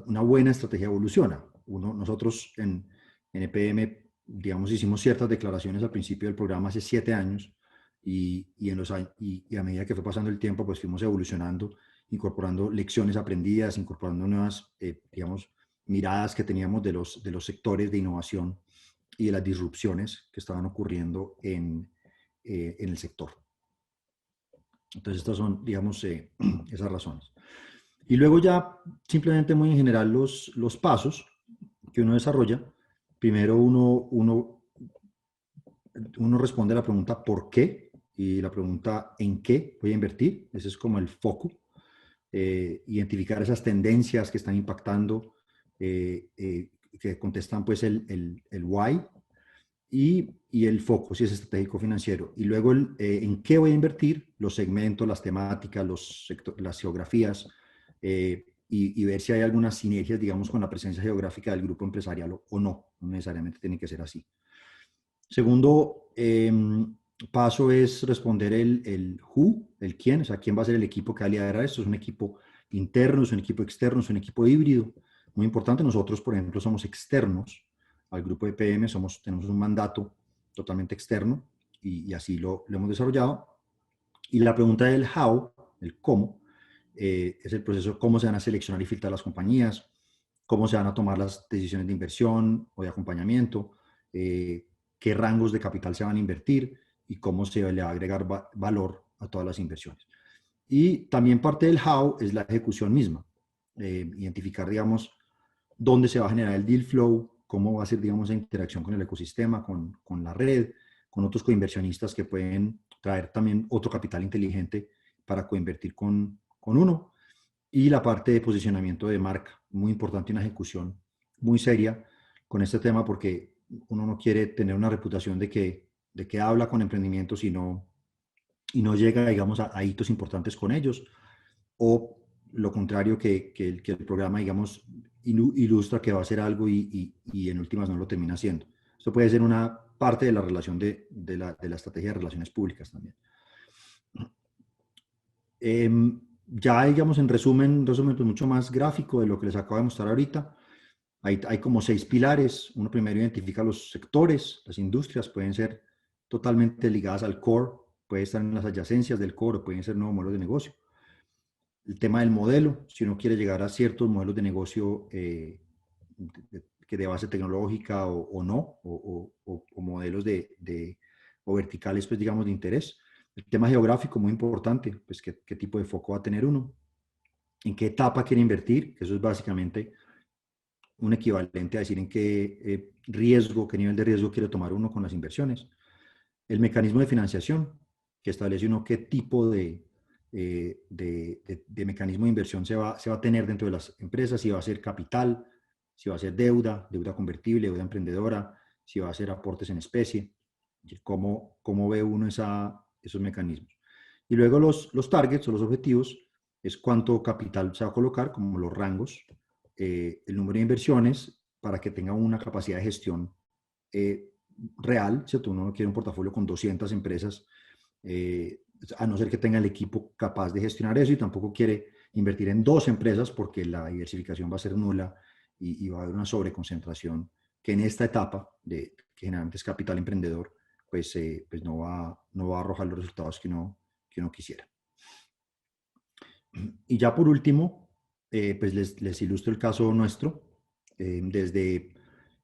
una buena estrategia evoluciona. Nosotros en EPM, digamos, hicimos ciertas declaraciones al principio del programa hace 7 años y a medida que fue pasando el tiempo, pues fuimos evolucionando, incorporando lecciones aprendidas, incorporando nuevas, digamos, miradas que teníamos de los sectores de innovación y de las disrupciones que estaban ocurriendo en el sector. Entonces, estas son, digamos, esas razones. Y luego ya, simplemente muy en general, los pasos que uno desarrolla. Primero uno responde a la pregunta ¿por qué? Y la pregunta ¿en qué voy a invertir? Ese es como el foco. Identificar esas tendencias que están impactando, que contestan pues el why. Y el foco, si es estratégico financiero. Y luego en qué voy a invertir, los segmentos, las temáticas, las geografías, y ver si hay algunas sinergias, digamos, con la presencia geográfica del grupo empresarial o no. No necesariamente tiene que ser así. Segundo paso es responder el who, el quién, o sea, quién va a ser el equipo que va a liderar esto. Es un equipo interno, es un equipo externo, es un equipo híbrido. Muy importante, nosotros, por ejemplo, somos externos al grupo de PM, tenemos un mandato totalmente externo y así lo hemos desarrollado. Y la pregunta del how, el cómo, es el proceso, cómo se van a seleccionar y filtrar las compañías, cómo se van a tomar las decisiones de inversión o de acompañamiento, qué rangos de capital se van a invertir y cómo se le va a agregar valor a todas las inversiones. Y también parte del how es la ejecución misma, identificar, digamos, dónde se va a generar el deal flow, cómo va a ser, digamos, la interacción con el ecosistema, con la red, con otros coinversionistas que pueden traer también otro capital inteligente para coinvertir con uno. Y la parte de posicionamiento de marca, muy importante, una ejecución muy seria con este tema, porque uno no quiere tener una reputación de que habla con emprendimientos y no llega, digamos, a hitos importantes con ellos, o lo contrario, que el programa, digamos, ilustra que va a hacer algo y en últimas no lo termina haciendo. Esto puede ser una parte de la relación de la estrategia de relaciones públicas también. Ya, digamos, en resumen pues mucho más gráfico de lo que les acabo de mostrar ahorita. Hay como 6 pilares. Uno primero identifica los sectores, las industrias pueden ser totalmente ligadas al core, puede estar en las adyacencias del core, pueden ser nuevos modelos de negocio. El tema del modelo, si uno quiere llegar a ciertos modelos de negocio que de base tecnológica o no, o modelos o verticales, pues digamos, de interés. El tema geográfico, muy importante, pues qué tipo de foco va a tener uno. en qué etapa quiere invertir, que eso es básicamente un equivalente a decir en qué riesgo, qué nivel de riesgo quiere tomar uno con las inversiones. El mecanismo de financiación, que establece uno qué tipo de mecanismo de inversión se va a tener dentro de las empresas, si va a ser capital, si va a ser deuda, deuda convertible, deuda emprendedora, si va a ser aportes en especie, cómo ve uno esos mecanismos. Y luego los targets o los objetivos es cuánto capital se va a colocar, como los rangos, el número de inversiones para que tenga una capacidad de gestión real, ¿cierto? Uno no quiere un portafolio con 200 empresas, a no ser que tenga el equipo capaz de gestionar eso, y tampoco quiere invertir en 2 empresas porque la diversificación va a ser nula y va a haber una sobreconcentración que en esta etapa, que generalmente es capital emprendedor, pues no va a arrojar los resultados que uno quisiera. Y ya por último, pues les ilustro el caso nuestro. Desde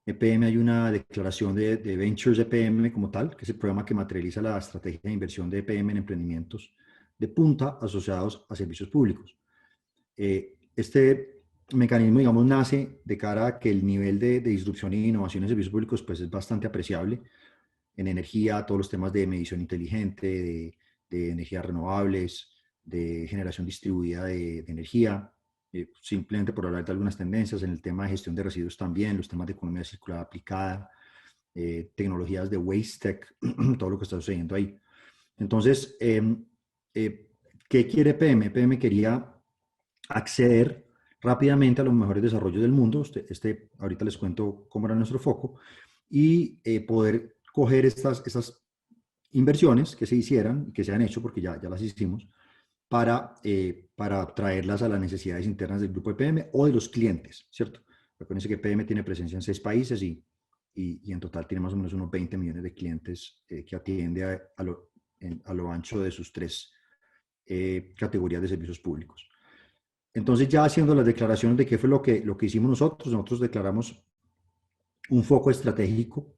EPM hay una declaración de Ventures EPM como tal, que es el programa que materializa la estrategia de inversión de EPM en emprendimientos de punta asociados a servicios públicos. Este mecanismo, digamos, nace de cara a que el nivel de disrupción e innovación en servicios públicos pues, es bastante apreciable. En energía, todos los temas de medición inteligente, de energías renovables, de generación distribuida de energía, simplemente por hablar de algunas tendencias, en el tema de gestión de residuos también, los temas de economía circular aplicada, tecnologías de waste tech, todo lo que está sucediendo ahí. Entonces, ¿qué quiere PM? PM quería acceder rápidamente a los mejores desarrollos del mundo. Ahorita les cuento cómo era nuestro foco, y poder coger estas inversiones que se hicieran, que se han hecho porque ya las hicimos, para traerlas a las necesidades internas del grupo de PM o de los clientes, ¿cierto? Recuerden que PM tiene presencia en 6 países y en total tiene más o menos unos 20 millones de clientes que atiende a lo ancho de sus 3 categorías de servicios públicos. Entonces, ya haciendo las declaraciones de qué fue lo que hicimos nosotros declaramos un foco estratégico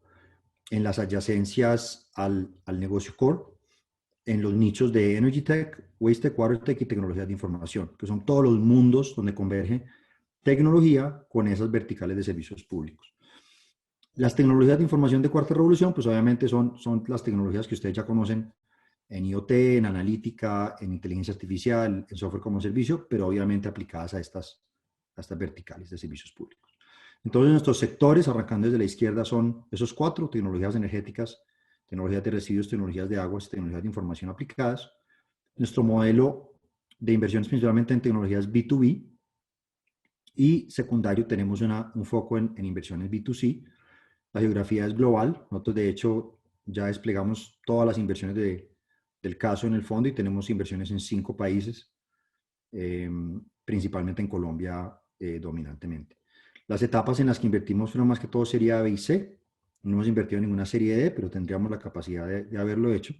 en las adyacencias al negocio core, en los nichos de Energy Tech, Waste Tech, Water Tech y tecnologías de información, que son todos los mundos donde converge tecnología con esas verticales de servicios públicos. Las tecnologías de información de cuarta revolución, pues obviamente son las tecnologías que ustedes ya conocen en IoT, en analítica, en inteligencia artificial, en software como servicio, pero obviamente aplicadas a estas verticales de servicios públicos. Entonces, nuestros sectores, arrancando desde la izquierda, son esos 4: tecnologías energéticas, tecnologías de residuos, tecnologías de aguas, tecnologías de información aplicadas. Nuestro modelo de inversión es principalmente en tecnologías B2B, y secundario tenemos un foco en inversiones B2C. La geografía es global. Nosotros, de hecho, ya desplegamos todas las inversiones del caso en el fondo y tenemos inversiones en 5 países, principalmente en Colombia dominantemente. Las etapas en las que invertimos fueron más que todo serie A, B y C. No hemos invertido en ninguna serie D, pero tendríamos la capacidad de haberlo hecho.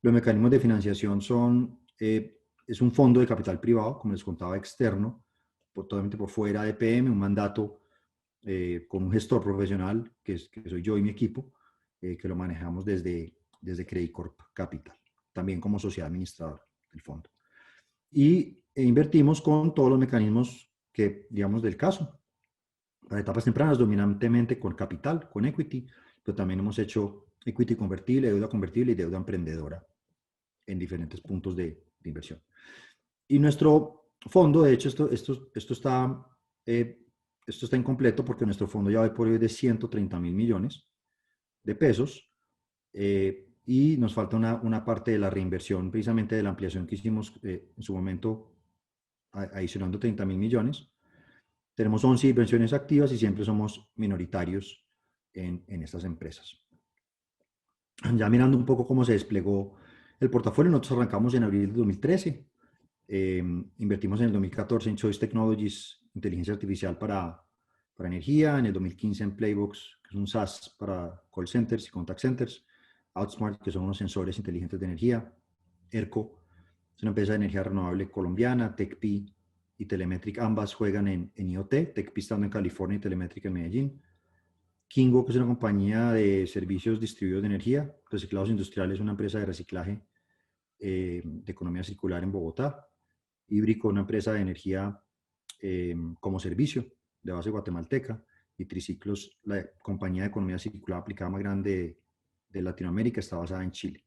Los mecanismos de financiación es un fondo de capital privado, como les contaba, externo, totalmente por fuera de PM, un mandato con un gestor profesional, que soy yo y mi equipo, que lo manejamos desde Credit Corp Capital, también como sociedad administradora del fondo. Y invertimos con todos los mecanismos digamos, del caso. Para etapas tempranas, dominantemente con capital, con equity, pero también hemos hecho equity convertible, deuda convertible y deuda emprendedora en diferentes puntos de inversión. Y nuestro fondo, de hecho, esto está incompleto porque nuestro fondo ya hoy por hoy es de 130.000 millones de pesos, y nos falta una parte de la reinversión, precisamente de la ampliación que hicimos en su momento, adicionando 30.000 millones. Tenemos 11 inversiones activas y siempre somos minoritarios en estas empresas. Ya mirando un poco cómo se desplegó el portafolio, nosotros arrancamos en abril de 2013. Invertimos en el 2014 en Choice Technologies, inteligencia artificial para energía, en el 2015 en Playbox, que es un SaaS para call centers y contact centers, Outsmart, que son unos sensores inteligentes de energía, ERCO, es una empresa de energía renovable colombiana, TechPi y Telemetric, ambas juegan en IoT, TechPi estando en California y Telemetric en Medellín. Kingo, que es una compañía de servicios distribuidos de energía. Reciclados Industriales, una empresa de reciclaje de economía circular en Bogotá. Híbrico, una empresa de energía como servicio de base guatemalteca, y Triciclos, la compañía de economía circular aplicada más grande de Latinoamérica, está basada en Chile.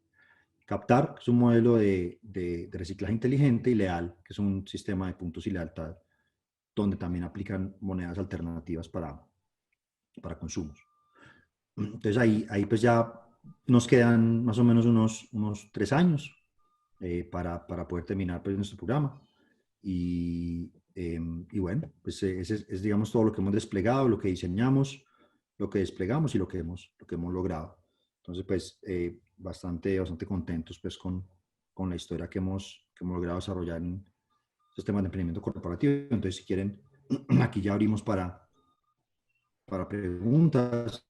Captar, que es un modelo de reciclaje inteligente, y Leal, que es un sistema de puntos y lealtad, donde también aplican monedas alternativas para consumos. Entonces ahí pues ya nos quedan más o menos unos 3 años para poder terminar pues nuestro programa. Y bueno, pues ese es, digamos, todo lo que hemos desplegado, lo que diseñamos, lo que desplegamos y lo que hemos logrado. Entonces, pues bastante contentos pues con la historia que hemos logrado desarrollar en estos temas de emprendimiento corporativo. Entonces, si quieren, aquí ya abrimos para preguntas.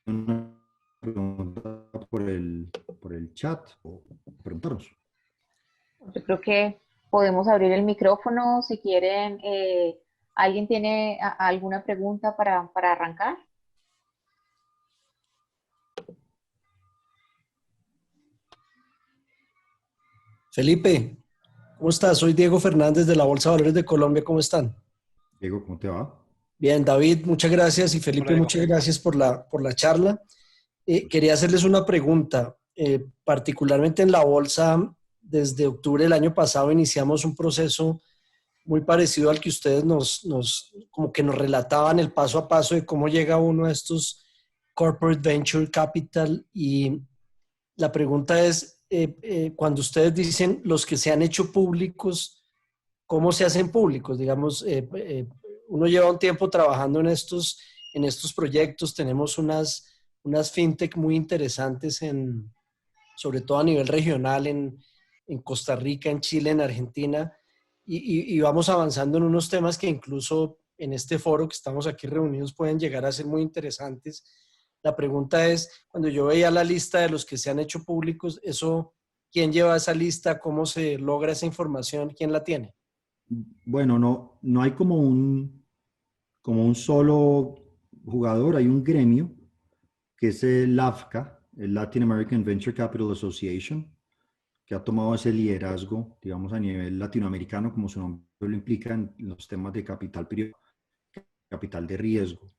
Una pregunta por el chat o preguntarnos. Yo creo que podemos abrir el micrófono si quieren. ¿Alguien tiene alguna pregunta para arrancar? Felipe, ¿cómo estás? Soy Diego Fernández de la Bolsa de Valores de Colombia. ¿Cómo están? Diego, ¿cómo te va? Bien, David, muchas gracias. Y Felipe, Hola, Diego. muchas gracias por la charla. Quería hacerles una pregunta. Particularmente en la Bolsa, desde octubre del año pasado iniciamos un proceso muy parecido al que ustedes como que nos relataban el paso a paso de cómo llega uno a estos Corporate Venture Capital. Y la pregunta es, cuando ustedes dicen los que se han hecho públicos, ¿cómo se hacen públicos? Digamos, uno lleva un tiempo trabajando en estos proyectos, tenemos unas fintech muy interesantes, sobre todo a nivel regional, en Costa Rica, en Chile, en Argentina, y vamos avanzando en unos temas que incluso en este foro que estamos aquí reunidos pueden llegar a ser muy interesantes. La pregunta es, cuando yo veía la lista de los que se han hecho públicos, ¿quién lleva esa lista? ¿Cómo se logra esa información? ¿Quién la tiene? Bueno, no hay como un solo jugador, hay un gremio que es el LAFCA, el Latin American Venture Capital Association, que ha tomado ese liderazgo, digamos, a nivel latinoamericano, como su nombre lo implica, en los temas de capital privado, capital de riesgo.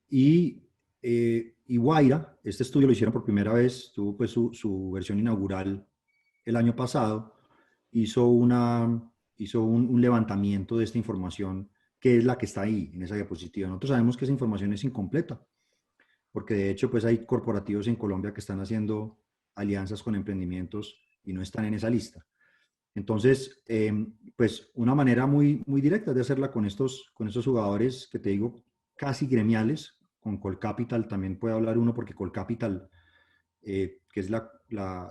Y Guaira, este estudio lo hicieron por primera vez, tuvo pues su versión inaugural el año pasado, hizo un levantamiento de esta información, que es la que está ahí en esa diapositiva. Nosotros sabemos que esa información es incompleta, porque de hecho pues hay corporativos en Colombia que están haciendo alianzas con emprendimientos y no están en esa lista. Entonces, pues una manera muy directa de hacerla con estos jugadores que te digo, casi gremiales. Con Colcapital también puede hablar uno, porque Colcapital, que es la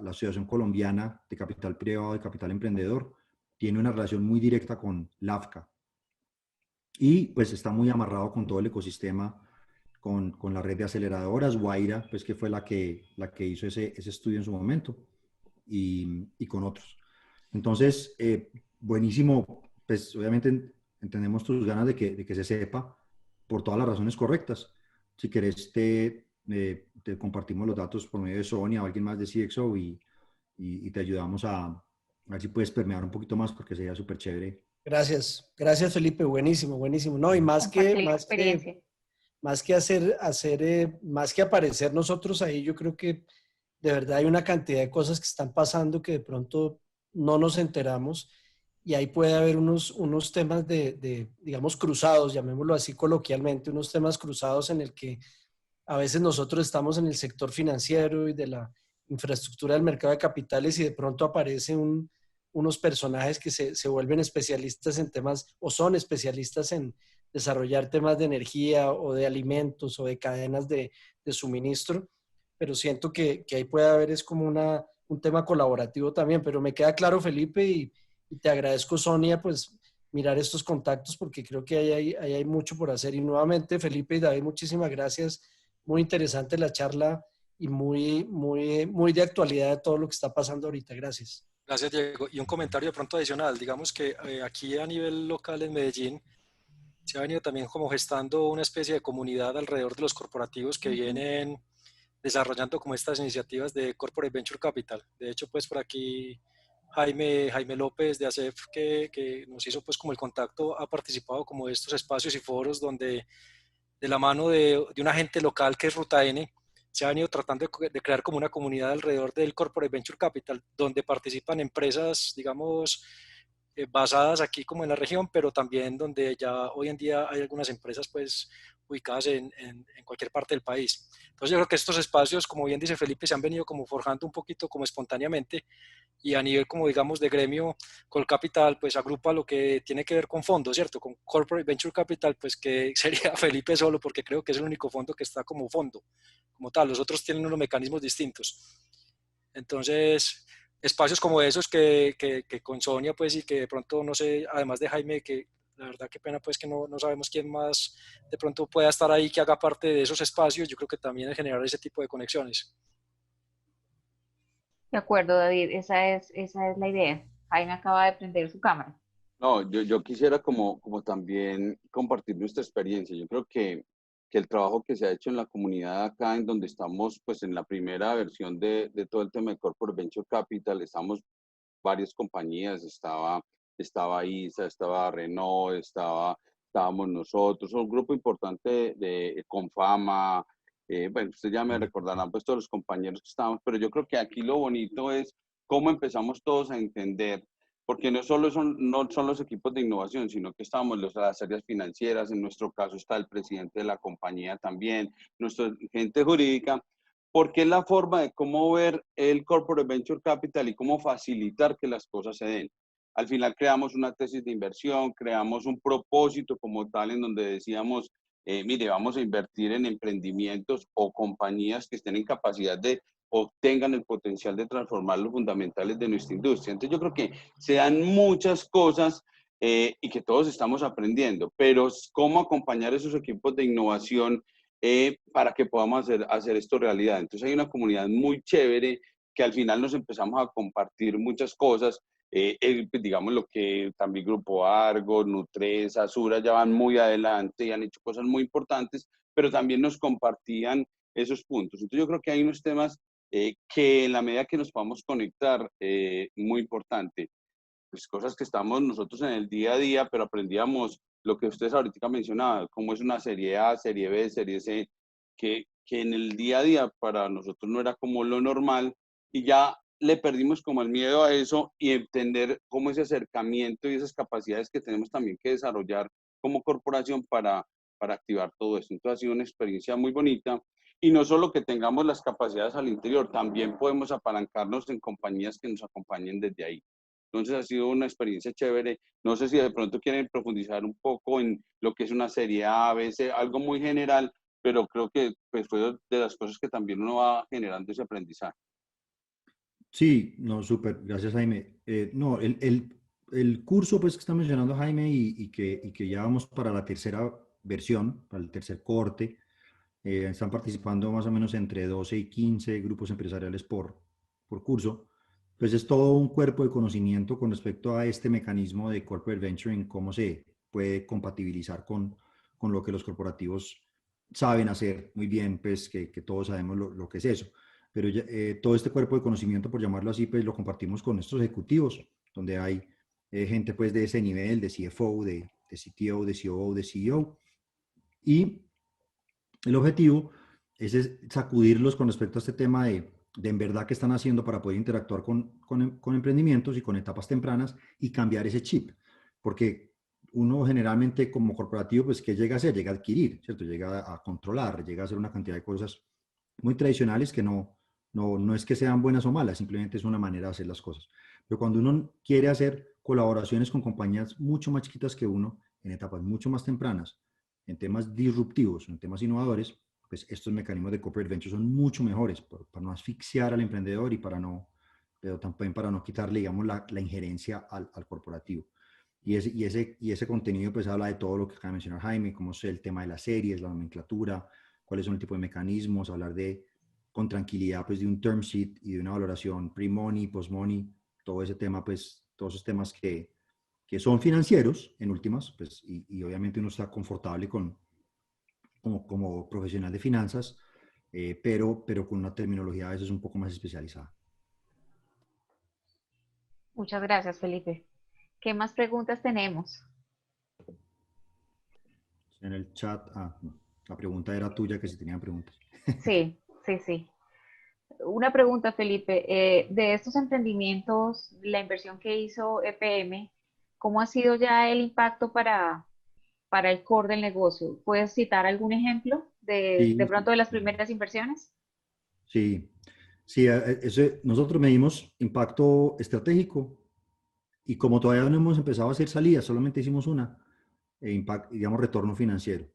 Asociación Colombiana de Capital Privado y Capital Emprendedor, tiene una relación muy directa con LAFCA. Y pues está muy amarrado con todo el ecosistema, con la red de aceleradoras, Guaira, pues que fue la que hizo ese estudio en su momento, y con otros. Entonces, buenísimo, pues obviamente entendemos tus ganas de que se sepa por todas las razones correctas. Si querés, te compartimos los datos por medio de Sonia o alguien más de CXO, y te ayudamos a ver si puedes permear un poquito más, porque sería súper chévere. Gracias, gracias Felipe, buenísimo, buenísimo. No, y Compartir la experiencia. más que aparecer nosotros ahí, yo creo que de verdad hay una cantidad de cosas que están pasando que de pronto no nos enteramos, y ahí puede haber unos temas digamos, cruzados, llamémoslo así coloquialmente, unos temas cruzados en el que a veces nosotros estamos en el sector financiero y de la infraestructura del mercado de capitales, y de pronto aparecen unos personajes que se vuelven especialistas en temas, o son especialistas en desarrollar temas de energía o de alimentos o de cadenas de suministro, pero siento que ahí puede haber, es como un tema colaborativo también. Pero me queda claro, Felipe, y te agradezco, Sonia, pues mirar estos contactos, porque creo que ahí hay mucho por hacer. Y nuevamente, Felipe y David, muchísimas gracias. Muy interesante la charla y muy de actualidad de todo lo que está pasando ahorita. Gracias. Gracias, Diego. Y un comentario de pronto adicional. Digamos que aquí a nivel local en Medellín se ha venido también como gestando una especie de comunidad alrededor de los corporativos que vienen desarrollando como estas iniciativas de Corporate Venture Capital. De hecho, pues por aquí Jaime López de ASEF, que nos hizo pues como el contacto, ha participado como de estos espacios y foros donde de la mano de un agente local que es Ruta N, se ha venido tratando de crear como una comunidad alrededor del Corporate Venture Capital, donde participan empresas, digamos, basadas aquí como en la región, pero también donde ya hoy en día hay algunas empresas pues ubicadas en cualquier parte del país. Entonces yo creo que estos espacios, como bien dice Felipe, se han venido como forjando un poquito como espontáneamente, y a nivel como digamos de gremio, Colcapital pues agrupa lo que tiene que ver con fondos, ¿cierto? Con Corporate Venture Capital, pues que sería Felipe solo, porque creo que es el único fondo que está como fondo, como tal. Los otros tienen unos mecanismos distintos. Entonces, espacios como esos que con Sonia, pues, y que de pronto, no sé, además de Jaime, que la verdad qué pena, pues, que no sabemos quién más de pronto pueda estar ahí, que haga parte de esos espacios, yo creo que también es generar ese tipo de conexiones. De acuerdo, David, esa es la idea. Jaime acaba de prender su cámara. No, yo quisiera como también compartir nuestra experiencia. Yo creo que el trabajo que se ha hecho en la comunidad acá, en donde estamos pues en la primera versión de todo el tema de Corporate Venture Capital, estamos varias compañías, estaba ISA, estaba Renault, estábamos nosotros, un grupo importante de Confama, bueno, ustedes ya me recordarán pues todos los compañeros que estábamos, pero yo creo que aquí lo bonito es cómo empezamos todos a entender, porque no son los equipos de innovación, sino que estamos las áreas financieras, en nuestro caso está el presidente de la compañía también, nuestra gente jurídica, porque es la forma de cómo ver el Corporate Venture Capital y cómo facilitar que las cosas se den. Al final creamos una tesis de inversión, creamos un propósito como tal en donde decíamos, mire, vamos a invertir en emprendimientos o compañías que estén en capacidad de o tengan el potencial de transformar los fundamentales de nuestra industria. Entonces yo creo que se dan muchas cosas y que todos estamos aprendiendo, pero cómo acompañar esos equipos de innovación para que podamos hacer esto realidad. Entonces hay una comunidad muy chévere que al final nos empezamos a compartir muchas cosas. Digamos lo que también Grupo Argo, Nutresa, Sura ya van muy adelante y han hecho cosas muy importantes, pero también nos compartían esos puntos. Entonces yo creo que hay unos temas que en la medida que nos podamos conectar, muy importante, pues cosas que estamos nosotros en el día a día, pero aprendíamos lo que ustedes ahorita mencionaban, cómo es una serie A, serie B, serie C, que en el día a día para nosotros no era como lo normal y ya le perdimos como el miedo a eso y entender cómo ese acercamiento y esas capacidades que tenemos también que desarrollar como corporación para activar todo esto. Entonces ha sido una experiencia muy bonita y no solo que tengamos las capacidades al interior, también podemos apalancarnos en compañías que nos acompañen desde ahí. Entonces ha sido una experiencia chévere. No sé si de pronto quieren profundizar un poco en lo que es una serie A, B, C, algo muy general, pero creo que pues, fue de las cosas que también uno va generando ese aprendizaje. Sí, no, súper, gracias Jaime. No, el curso pues que está mencionando Jaime y que ya vamos para la tercera versión, para el tercer cohorte, están participando más o menos entre 12 y 15 grupos empresariales por curso, pues es todo un cuerpo de conocimiento con respecto a este mecanismo de corporate venturing, cómo se puede compatibilizar con lo que los corporativos saben hacer muy bien, pues que todos sabemos lo que es eso. Pero ya, todo este cuerpo de conocimiento, por llamarlo así, pues lo compartimos con estos ejecutivos, donde hay gente pues de ese nivel, de CFO, de CTO, de COO, de CEO, y el objetivo es sacudirlos con respecto a este tema de en verdad qué están haciendo para poder interactuar con emprendimientos y con etapas tempranas y cambiar ese chip. Porque uno generalmente como corporativo, pues, ¿qué llega a hacer? Llega a adquirir, ¿cierto? Llega a controlar, llega a hacer una cantidad de cosas muy tradicionales que no es que sean buenas o malas, simplemente es una manera de hacer las cosas. Pero cuando uno quiere hacer colaboraciones con compañías mucho más chiquitas que uno, en etapas mucho más tempranas, en temas disruptivos, en temas innovadores, pues estos mecanismos de corporate venture son mucho mejores para no asfixiar al emprendedor y pero también para no quitarle, digamos, la injerencia al corporativo. Y ese contenido pues habla de todo lo que acaba de mencionar Jaime, como es el tema de las series, la nomenclatura, cuáles son el tipo de mecanismos, hablar con tranquilidad pues de un term sheet y de una valoración pre-money, post-money, todo ese tema pues, todos esos temas que son financieros en últimas, pues, y obviamente uno está confortable como profesional de finanzas, pero con una terminología a veces un poco más especializada. Muchas gracias, Felipe. ¿Qué más preguntas tenemos? En el chat, no, la pregunta era tuya, que si tenían preguntas. Sí, sí, sí. Una pregunta, Felipe. De estos emprendimientos, la inversión que hizo EPM, ¿cómo ha sido ya el impacto para el core del negocio? ¿Puedes citar algún ejemplo de Sí, pronto de las primeras inversiones? sí, sí, nosotros medimos impacto estratégico y como todavía no hemos empezado a hacer salidas, solamente hicimos una, digamos, retorno financiero.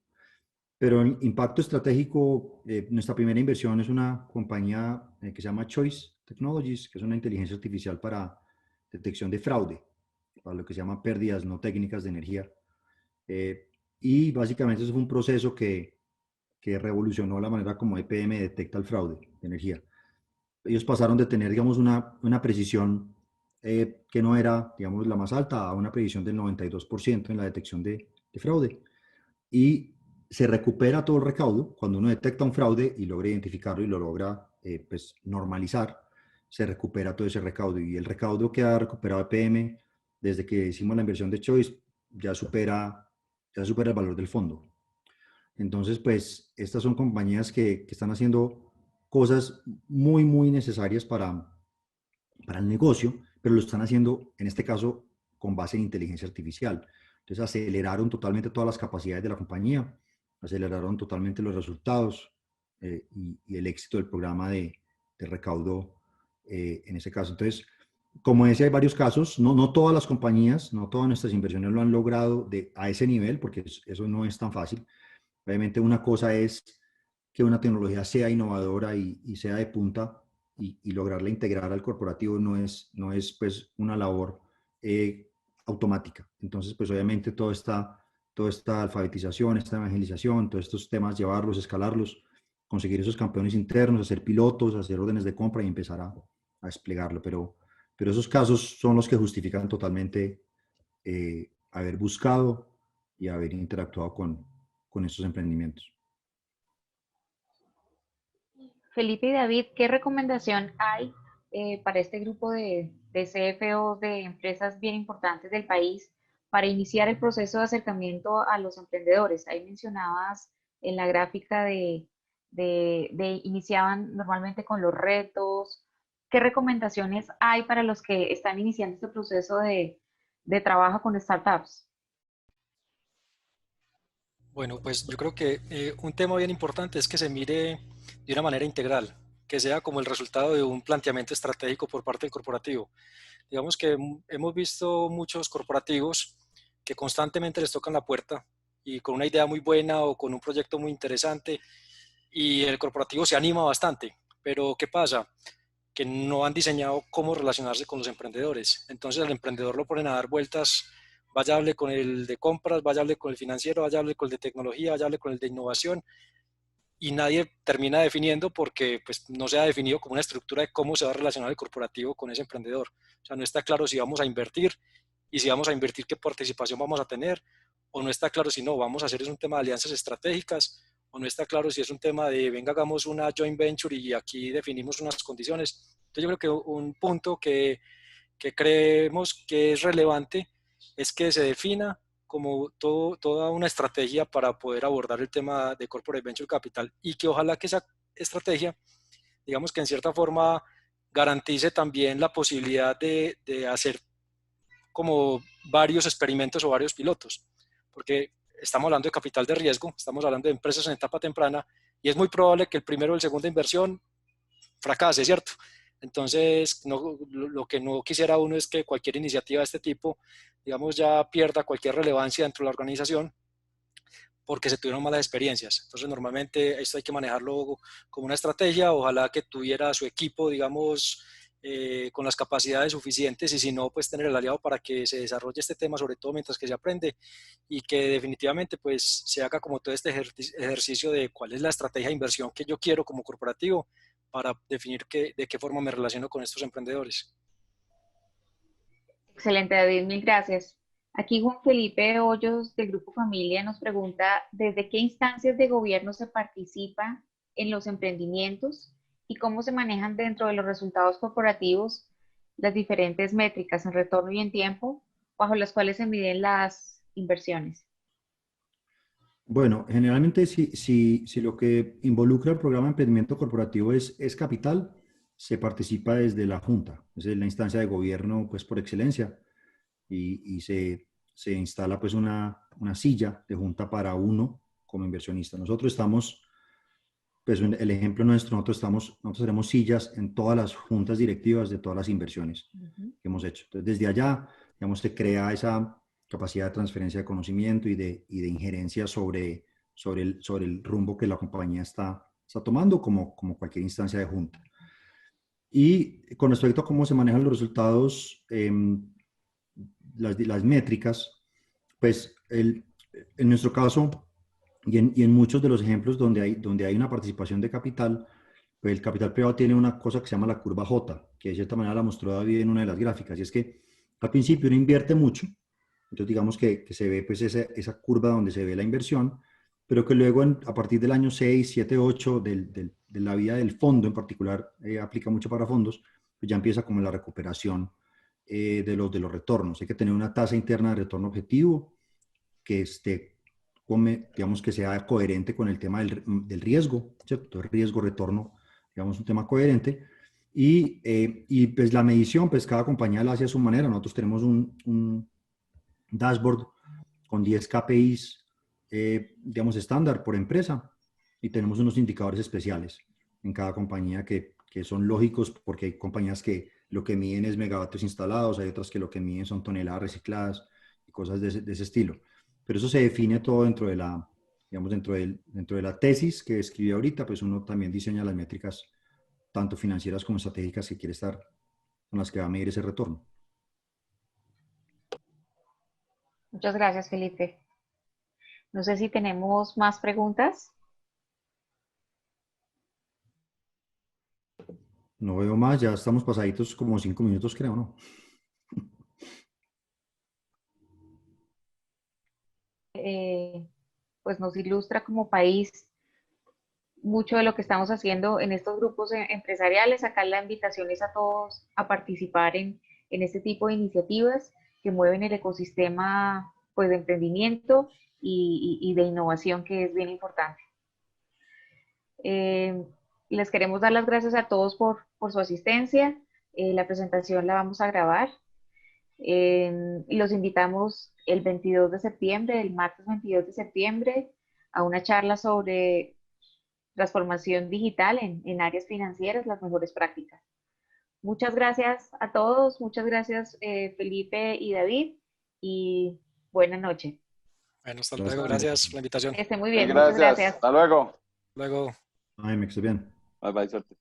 Pero el impacto estratégico, nuestra primera inversión es una compañía que se llama Choice Technologies, que es una inteligencia artificial para detección de fraude, para lo que se llama pérdidas no técnicas de energía. Y básicamente eso fue un proceso que revolucionó la manera como EPM detecta el fraude de energía. Ellos pasaron de tener, digamos, una precisión que no era, digamos, la más alta a una precisión del 92% en la detección de fraude. Y se recupera todo el recaudo. Cuando uno detecta un fraude y logra identificarlo y lo logra pues, normalizar, se recupera todo ese recaudo. Y el recaudo que ha recuperado EPM desde que hicimos la inversión de Choice ya supera el valor del fondo. Entonces, pues, estas son compañías que están haciendo cosas muy, muy necesarias para el negocio, pero lo están haciendo, en este caso, con base en inteligencia artificial. Entonces, aceleraron totalmente todas las capacidades de la compañía, aceleraron totalmente los resultados y el éxito del programa de recaudo en ese caso. Entonces, como decía, hay varios casos, no todas las compañías, no todas nuestras inversiones lo han logrado a ese nivel, porque eso no es tan fácil. Obviamente una cosa es que una tecnología sea innovadora y sea de punta y lograrla integrar al corporativo no es pues una labor automática. Entonces, pues obviamente toda esta alfabetización, esta evangelización, todos estos temas, llevarlos, escalarlos, conseguir esos campeones internos, hacer pilotos, hacer órdenes de compra y empezar a desplegarlo. Pero esos casos son los que justifican totalmente haber buscado y haber interactuado con estos emprendimientos. Felipe y David, ¿qué recomendación hay para este grupo de CFOs de empresas bien importantes del país para iniciar el proceso de acercamiento a los emprendedores? Ahí mencionabas en la gráfica de iniciaban normalmente con los retos. ¿Qué recomendaciones hay para los que están iniciando este proceso de trabajo con startups? Bueno, pues yo creo que un tema bien importante es que se mire de una manera integral, que sea como el resultado de un planteamiento estratégico por parte del corporativo. Digamos que hemos visto muchos corporativos que constantemente les tocan la puerta y con una idea muy buena o con un proyecto muy interesante y el corporativo se anima bastante, pero ¿qué pasa? Que no han diseñado cómo relacionarse con los emprendedores. Entonces al emprendedor lo ponen a dar vueltas, vaya a hable con el de compras, vaya a hable con el financiero, vaya a hable con el de tecnología, vaya a hable con el de innovación y nadie termina definiendo porque pues, no se ha definido como una estructura de cómo se va a relacionar el corporativo con ese emprendedor. O sea, no está claro si vamos a invertir y si vamos a invertir qué participación vamos a tener, o no está claro si no, vamos a hacer es un tema de alianzas estratégicas, o no está claro si es un tema de venga, hagamos una joint venture y aquí definimos unas condiciones. Entonces yo creo que un punto que creemos que es relevante es que se defina como toda una estrategia para poder abordar el tema de Corporate Venture Capital y que ojalá que esa estrategia, digamos que en cierta forma garantice también la posibilidad de hacer como varios experimentos o varios pilotos, porque estamos hablando de capital de riesgo, estamos hablando de empresas en etapa temprana y es muy probable que el primero o el segundo inversión fracase, ¿cierto? Entonces, lo que no quisiera uno es que cualquier iniciativa de este tipo, digamos, ya pierda cualquier relevancia dentro de la organización porque se tuvieron malas experiencias. Entonces, normalmente esto hay que manejarlo como una estrategia, ojalá que tuviera su equipo, digamos, con las capacidades suficientes y si no, pues tener el aliado para que se desarrolle este tema, sobre todo mientras que se aprende y que definitivamente pues se haga como todo este ejercicio de cuál es la estrategia de inversión que yo quiero como corporativo para definir de qué forma me relaciono con estos emprendedores. Excelente, David, mil gracias. Aquí Juan Felipe Hoyos del Grupo Familia nos pregunta, ¿desde qué instancias de gobierno se participa en los emprendimientos y cómo se manejan dentro de los resultados corporativos las diferentes métricas en retorno y en tiempo bajo las cuales se miden las inversiones. Bueno, generalmente si lo que involucra el programa de emprendimiento corporativo es capital, se participa desde la Junta, es la instancia de gobierno pues por excelencia, y se instala pues una silla de junta para uno como inversionista. Nosotros estamos, pues el ejemplo nuestro, nosotros tenemos sillas en todas las juntas directivas de todas las inversiones que hemos hecho. Entonces desde allá, digamos, se crea esa capacidad de transferencia de conocimiento y de injerencia sobre el rumbo que la compañía está tomando como cualquier instancia de junta. Y con respecto a cómo se manejan los resultados, las métricas, pues en nuestro caso y en muchos de los ejemplos donde hay una participación de capital, pues el capital privado tiene una cosa que se llama la curva J, que de cierta manera la mostró David en una de las gráficas, y es que al principio uno invierte mucho, entonces digamos que se ve pues esa curva donde se ve la inversión, pero que luego a partir del año 6, 7, 8 de la vida del fondo en particular, aplica mucho para fondos, pues ya empieza como la recuperación de los retornos. Hay que tener una tasa interna de retorno objetivo que digamos que sea coherente con el tema del riesgo, ¿cierto? El riesgo-retorno, digamos, un tema coherente. Y pues la medición, pues cada compañía la hace a su manera. Nosotros tenemos un dashboard con 10 KPIs, digamos, estándar por empresa, y tenemos unos indicadores especiales en cada compañía que son lógicos, porque hay compañías que lo que miden es megavatios instalados, hay otras que lo que miden son toneladas recicladas y cosas de ese estilo. Pero eso se define todo dentro de digamos, dentro de la tesis que escribí ahorita, pues uno también diseña las métricas tanto financieras como estratégicas que quiere estar, con las que va a medir ese retorno. Muchas gracias, Felipe. No sé si tenemos más preguntas. No veo más, ya estamos pasaditos como 5 minutos, creo, ¿no? Pues nos ilustra como país mucho de lo que estamos haciendo en estos grupos empresariales. Acá la invitación es a todos a participar en este tipo de iniciativas que mueven el ecosistema pues, de emprendimiento y de innovación, que es bien importante. Les queremos dar las gracias a todos por su asistencia. La presentación la vamos a grabar. Los invitamos el 22 de septiembre, el martes 22 de septiembre, a una charla sobre transformación digital en áreas financieras, las mejores prácticas. Muchas gracias a todos, muchas gracias Felipe y David, y buena noche. Bueno, hasta luego, gracias por la invitación. Que esté muy bien, Gracias. muchas gracias. Hasta luego. Luego. Ay, me quedé bien. Bye, bye, suerte.